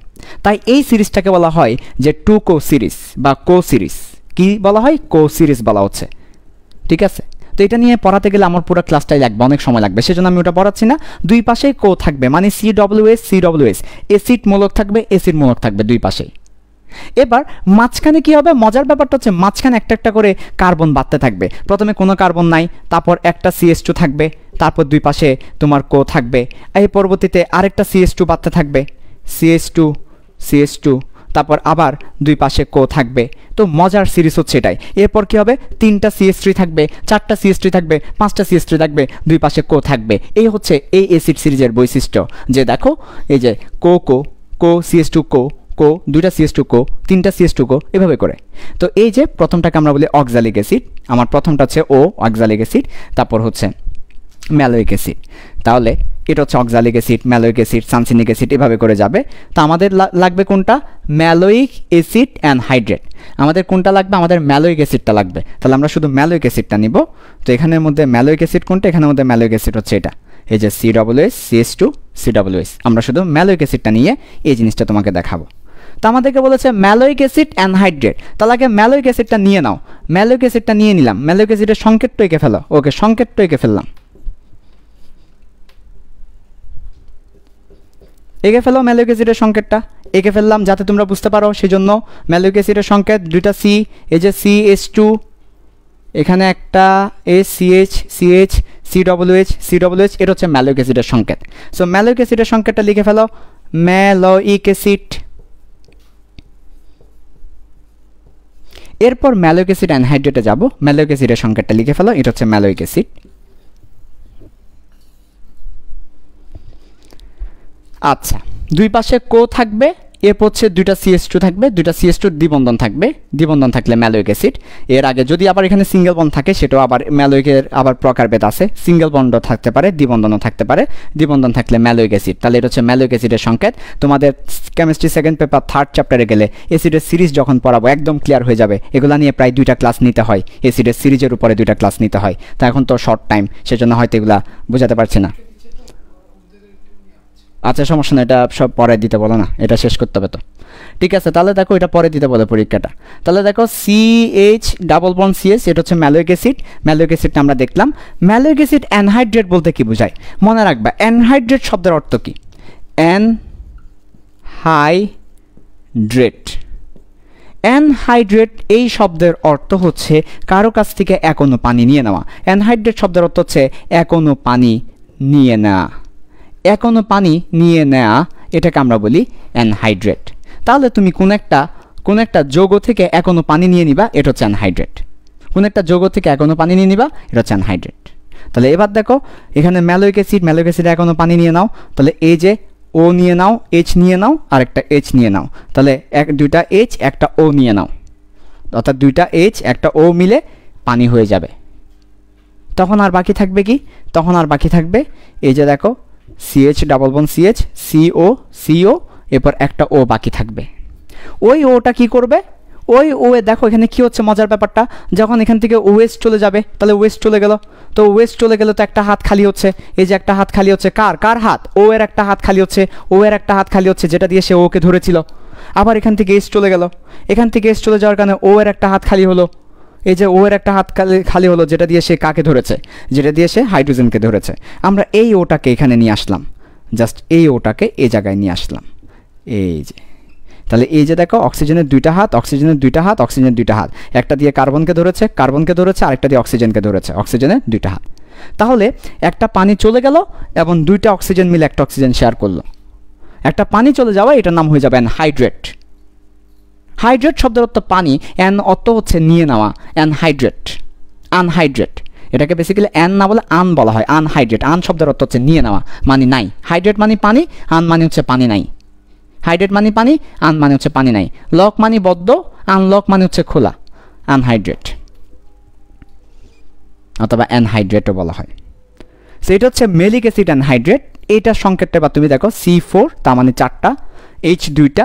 তাই এই সিরিজটাকে বলা হয় যে টু কো সিরিজ বা কো সিরিজ। কি বলা হয়? কো সিরিজ বলা হচ্ছে, ঠিক আছে? তো এটা নিয়ে পড়াতে গেলে আমার পুরো ক্লাসটাই লাগবে, অনেক সময় লাগবে, সেজন্য আমি ওটা পড়াচ্ছি না। দুই পাশেই কো থাকবে, মানে CWS, অ্যাসিড মূলক থাকবে, অ্যাসিড মূলক থাকবে দুই পাশেই। এবার মাঝখানে কি হবে? মজার ব্যাপারটা হচ্ছে মাঝখানে একটা একটা করে কার্বন বাড়তে থাকবে। প্রথমে কোনো কার্বন নাই, তারপর একটা CH2 থাকবে, তারপর দুই পাশে তোমার কো থাকবে, এই পরবর্তীতে আরেকটা CH2 বাড়তে থাকবে, CH2, তারপর আবার দুই পাশে কো থাকবে। তো মজার সিরিজ হচ্ছে এটাই। এরপর কি হবে? তিনটা CH3 থাকবে, চারটা CH3 থাকবে, পাঁচটা CH3 থাকবে, দুই পাশে কো থাকবে। এই হচ্ছে এই অ্যাসিড সিরিজের বৈশিষ্ট্য। যে দেখো এই যে কো CH2 কো, দুইটা CH2 কো, তিনটা CH2 কো, এভাবে করে। তো এই যে প্রথমটাকে আমরা বলি অক্সালিক অ্যাসিড, আমার প্রথমটা হচ্ছে অক্সালিক অ্যাসিড, তারপর হচ্ছে ম্যালোইক অ্যাসিড। তাহলে এটা হচ্ছে oxalic acid, maleic acid, succinic acid, এভাবে করে যাবে। তো আমাদের লাগবে কোনটা? ম্যালোইক অ্যাসিড অ্যানহাইড্রেট। আমাদের কোনটা লাগবে? আমাদের ম্যালোইক অ্যাসিডটা লাগবে। তাহলে আমরা শুধু ম্যালোইক অ্যাসিডটা নিব। তো এখানের মধ্যে ম্যালোইক অ্যাসিড কোনটা? এখানের মধ্যে ম্যালোইক অ্যাসিড হচ্ছে এটা, এই যে CWS, CH2, CWS। আমরা শুধু ম্যালোইক অ্যাসিডটা নিয়ে এই জিনিসটা তোমাকে দেখাবো। তো আমাদেরকে বলেছে ম্যালোইক অ্যাসিড অ্যানহাইড্রেট। তাহলে আগে ম্যালোইক অ্যাসিডটা নিয়ে নাও। ম্যালোইক অ্যাসিডটা নিয়ে নিলাম, ম্যালোইক অ্যাসিডের সংকেতটা এঁকে ফেলো। ওকে, সংকেতটা এঁকে ফেললাম, এঁকে ফেলো ম্যালোইক অ্যাসিডের সংকেতটা এঁকে ফেললাম যাতে তোমরা বুঝতে পারো। সেজন্য ম্যালোইক অ্যাসিডের সংকেত দুইটা C, এই যে CH2, এখানে একটা CH, CWH, এটা হচ্ছে ম্যালোইক অ্যাসিডের সংকেত। সো ম্যালোইক অ্যাসিডের সংকেতটা লিখে ফেলো, ম্যালোইক অ্যাসিড। এরপর ম্যালোইক অ্যাসিড অ্যানহাইড্রেটে যাব। ম্যালোইক অ্যাসিডের সংকেতটা লিখে ফেলো, এটা হচ্ছে ম্যালোইক অ্যাসিড। আচ্ছা, দুই পাশে কো থাকবে, এরপর হচ্ছে দুইটা CH2 থাকবে, দুইটা CH2 দ্বিবন্ধন থাকবে, দ্বিবন্ধন থাকলে ম্যালোইক অ্যাসিড। এর আগে যদি আবার এখানে সিঙ্গেল বন্ড থাকে সেটাও আবার ম্যালোইকের আবার প্রকারভেদ আছে, সিঙ্গেল বন্ডও থাকতে পারে, দ্বিবন্ধনও থাকতে পারে। দ্বিবন্ধন থাকলে ম্যালোইক অ্যাসিড। তাহলে এটা হচ্ছে ম্যালোইক অ্যাসিডের সংকেত। তোমাদের কেমিস্ট্রি সেকেন্ড পেপার থার্ড চ্যাপ্টারে গেলে অ্যাসিডের সিরিজ যখন পড়াবো একদম ক্লিয়ার হয়ে যাবে। এগুলো নিয়ে প্রায় দুইটা ক্লাস নিতে হয়, অ্যাসিডের সিরিজের উপরে দুইটা ক্লাস নিতে হয়। তা এখন তো শর্ট টাইম, সেজন্য হয়তো এগুলা বোঝাতে পারছি না। আচ্ছা, সমস্যা না, এটা সব পরে দিতে বলো না, এটা শেষ করতে হবে তো, ঠিক আছে? তাহলে দেখো এটা পরে দিতে বলে পরীক্ষাটা। তাহলে দেখো CH⋯CH, এটা হচ্ছে ম্যালোইক অ্যাসিড। ম্যালোইক অ্যাসিডটা আমরা দেখলাম। ম্যালোইক অ্যাসিড অ্যানহাইড্রেট বলতে কি বোঝায় মনে রাখবা। অ্যানহাইড্রেট শব্দের অর্থ কি? অ্যানহাইড্রেট এই শব্দের অর্থ হচ্ছে কারো কাছ থেকে এক অণু পানি নিয়ে নেওয়া। অ্যানহাইড্রেট শব্দের অর্থ হচ্ছে এক অণু পানি নিয়ে নেওয়া। এক অণু পানি নিয়ে নেওয়া, এটাকে আমরা বলি অ্যানহাইড্রেট। তাহলে তুমি কোন একটা যৌগ থেকে এক অণু পানি নিয়ে নিবা, এটা হচ্ছে অ্যানহাইড্রেট। কোন একটা যৌগ থেকে এক অণু পানি নিয়ে নিবা, এটা হচ্ছে অ্যানহাইড্রেট। তাহলে এবার দেখো এখানে ম্যালোইক অ্যাসিড এক অণু পানি নিয়ে নাও। তাহলে এই যে O নিয়ে নাও, H নিয়ে নাও, আর একটা H নিয়ে নাও। তাহলে দুইটা H একটা O নিয়ে নাও, অর্থাৎ দুইটা H একটা O মিলে পানি হয়ে যাবে। তখন আর বাকি থাকবে কি? তখন আর বাকি থাকবে এই যে দেখো CH⋯CH, CO, এরপর একটা O বাকি থাকবে। ওই ওটা কি করবে? ওই ও দেখো এখানে কি হচ্ছে মজার ব্যাপারটা, যখন এখান থেকে ওয়েস্ট চলে যাবে তাহলে ওয়েস্ট চলে গেল। তো ওয়েস্ট চলে গেলে তো একটা হাত খালি হচ্ছে, এই যে একটা হাত খালি হচ্ছে, কার হাত? ও এর একটা হাত খালি হচ্ছে, যেটা দিয়ে সে ওকে ধরেছিল। আবার এখান থেকে এস চলে গেল, এখান থেকে এস চলে যাওয়ার কারণে ও এর একটা হাত খালি হলো, এই যে ও এর একটা হাত খালি হলো, যেটা দিয়ে সে কাকে ধরেছে? যেটা দিয়ে সে হাইড্রোজেনকে ধরেছে। আমরা এই ওটাকে এখানে নিয়ে আসলাম, জাস্ট এই ওটাকে এই জায়গায় নিয়ে আসলাম, এই যে। তাহলে এই যে দেখো অক্সিজেনের দুইটা হাত, অক্সিজেনের দুইটা হাত, একটা দিয়ে কার্বনকে ধরেছে, আরেকটা দিয়ে অক্সিজেনকে ধরেছে, অক্সিজেনের দুইটা হাত। তাহলে একটা পানি চলে গেল এবং দুইটা অক্সিজেন মিলে একটা অক্সিজেন শেয়ার করলো। একটা পানি চলে যাওয়া, এটার নাম হয়ে যাবে অ্যানহাইড্রেট। হাইড্রেট শব্দের অর্থ পানি, অ্যান অর্থ হচ্ছে নিয়ে নেওয়া, অ্যানহাইড্রেট, আনহাইড্রেট। এটাকে বেসিক্যালি অ্যান না বলে আন বলা হয়, আনহাইড্রেট। আন শব্দের অর্থ হচ্ছে নিয়ে নেওয়া, মানে নাই। হাইড্রেট মানে পানি, আন মানে হচ্ছে পানি নাই। হাইড্রেট মানে পানি, আন মানে হচ্ছে পানি নাই। লক মানে বদ্ধ, আনলক মানে হচ্ছে খোলা, আনহাইড্রেট অথবা অ্যানহাইড্রেটও বলা হয়। সো এটা হচ্ছে মেলিক অ্যাসিড অ্যানহাইড্রেট। এইটার সংকেতটা বা তুমি দেখো C4, তার মানে 4টা, H 2টা,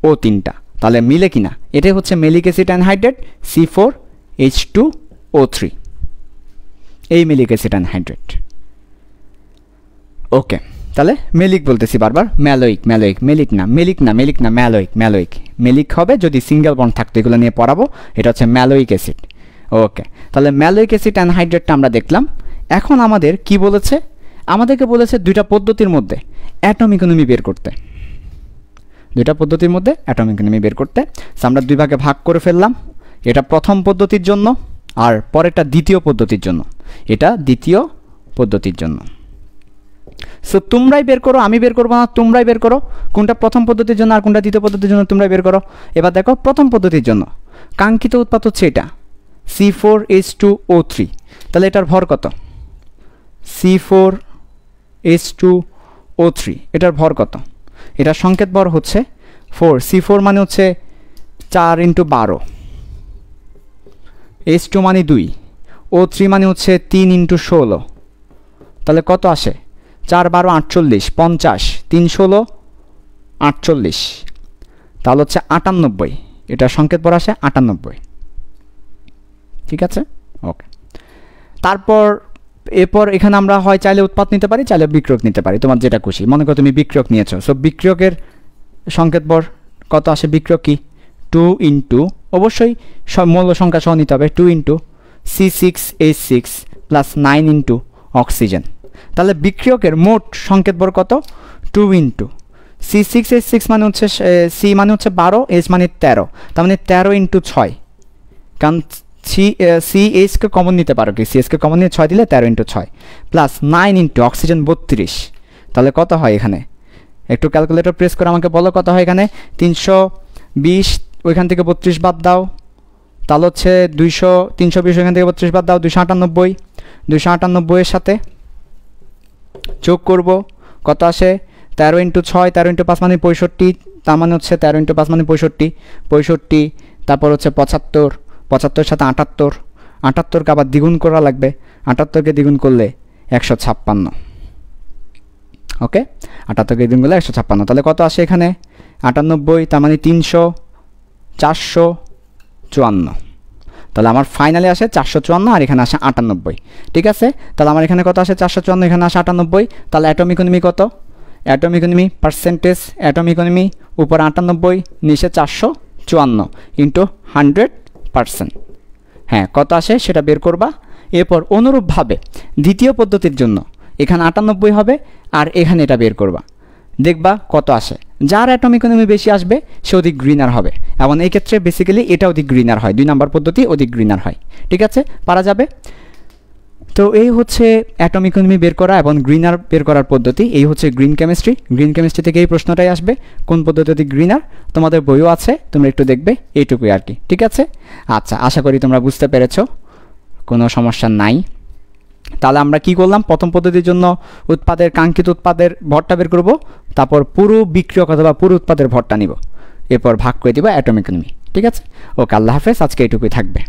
O 3টা, তাহলে মিলে কিনা? এটাই হচ্ছে malic acid anhydrate, C4 H2O3, এই মেলিক অ্যাসিড অ্যানহাইড্রেট। ওকে, তাহলে মেলিক বলতেছি বারবার, ম্যালোইক, ম্যালোইক, মেলিক না, মেলিক না, মেলিক না, ম্যালোইক, ম্যালোইক। মেলিক হবে যদি সিঙ্গেল বন্ড থাকতো, এগুলো নিয়ে পড়াবো। এটা হচ্ছে ম্যালোইক অ্যাসিড। ওকে, তাহলে ম্যালোইক অ্যাসিড অ্যানহাইড্রেটটা আমরা দেখলাম। এখন আমাদের কি বলেছে? আমাদেরকে বলেছে দুইটা পদ্ধতির মধ্যে অ্যাটম ইকোনমি বের করতে। দুইটা পদ্ধতির মধ্যে অ্যাটম ইকোনমি বের করতে। সো আমরা দুই ভাগে ভাগ করে ফেললাম। এটা প্রথম পদ্ধতির জন্য, আর পরেরটা দ্বিতীয় পদ্ধতির জন্য। এটা দ্বিতীয় পদ্ধতির জন্য। সো তোমরাই বের করো, আমি বের করবো না, তোমরাই বের করো কোনটা প্রথম পদ্ধতির জন্য আর কোনটা দ্বিতীয় পদ্ধতির জন্য, তোমরাই বের করো। এবার দেখো প্রথম পদ্ধতির জন্য কাঙ্ক্ষিত উৎপাদ হচ্ছে এটা C4H2O3। তাহলে এটার ভর কত? C4H2O3, এটার ভর কত? এটার সংকেত ভর হচ্ছে 4। C4 মানে হচ্ছে 4 × 12, H2 মানে 2, O3 মানে হচ্ছে 3 × 16। তাহলে কত আসে? 4 12 48, 50, 3 16 48, তাহলে হচ্ছে 98। এটার সংকেত ভর আসে 98। ঠিক আছে, ওকে। তারপর এরপর এখানে আমরা হয় চাইলে উৎপাদ নিতে পারি, চাইলে বিক্রিয়ক নিতে পারি, তোমার যেটা খুশি। মনে করো তুমি বিক্রিয়ক নিয়েছো, সো বিক্রিয়কের সংকেত ভর কত আসে? বিক্রিয়ক কি? 2 × অবশ্যই সব মৌল সংখ্যা সহ নিতে হবে, 2 × C6H6 + 9 × অক্সিজেন। তাহলে বিক্রিয়কের মোট সংকেত ভর কত? 2 × C6H6 মানে হচ্ছে C মানে হচ্ছে 12, H মানে 13, তার মানে 13 × 6, কারণ CH কে কমন নিতে পারো, কি CH কে কমন নিয়ে 6 দিলে 13 × 6 + 9 × অক্সিজেন 32। তাহলে কত হয় এখানে? একটু ক্যালকুলেটর প্রেস করে আমাকে বলো কত হয় এখানে। 320, ওইখান থেকে 32 বাদ দাও, তাহলে হচ্ছে 200, 320 ওইখান থেকে 32 বাদ দাও, 298। 298 এর সাথে যোগ করব, কত আসে? 13 × 6, 13 × 5 মানে 65, তার মানে হচ্ছে 13 × 5 মানে 65, 65, তারপর হচ্ছে 75, 75 এর সাথে 78, 78কে আবার দ্বিগুণ করা লাগবে, 78কে দ্বিগুণ করলে 156। ওকে, 78কে দ্বিগুণ করলে 156, তাহলে কত আসে এখানে? 98, তার মানে 300, 454। তাহলে আমার ফাইনালে আসে 454 আর এখানে আসে 98। ঠিক আছে, তাহলে আমার এখানে কত আসে? 454, এখানে আসে 98। তাহলে অ্যাটম ইকোনমি কত? Atom economy percentage, atom economy উপর 98, নিচে 454 × 100%। হ্যাঁ, কত আসে সেটা বের করবা। এরপর অনুরূপভাবে দ্বিতীয় পদ্ধতির জন্য এখানে 98 হবে আর এখানে এটা বের করবা, দেখবা কত আসে। যার অ্যাটম ইকোনমি বেশি আসবে সে অধিক গ্রিনার হবে, এবং এই ক্ষেত্রে বেসিক্যালি এটা অধিক গ্রিনার হয়, 2 নম্বর পদ্ধতি অধিক গ্রিনার হয়। ঠিক আছে, পারা যাবে। তো এই হচ্ছে অ্যাটম ইকোনমি বের করা এবং গ্রিনার বের করার পদ্ধতি। এই হচ্ছে গ্রিন কেমিস্ট্রি। গ্রিন কেমিস্ট্রি থেকে এই প্রশ্নটাই আসবে, কোন পদ্ধতি অধিক গ্রিনার। তোমাদের বইও আছে, তোমরা একটু দেখবে, এইটুকুই আর কি। ঠিক আছে, আচ্ছা, আশা করি তোমরা বুঝতে পেরেছো, কোনো সমস্যা নাই। তাহলে আমরা কি করলাম? প্রথম পদ্ধতির জন্য উৎপাদের কাঙ্ক্ষিত উৎপাদের ভরটা বের করব, তারপর পুরো বিক্রিয়ক অথবা পুরো উৎপাদের ভরটা নিব, এরপর ভাগ করে দিব অ্যাটম ইকোনমি। ঠিক আছে, ওকে, আল্লাহ হাফেজ, আজকে এইটুকুই থাকবে।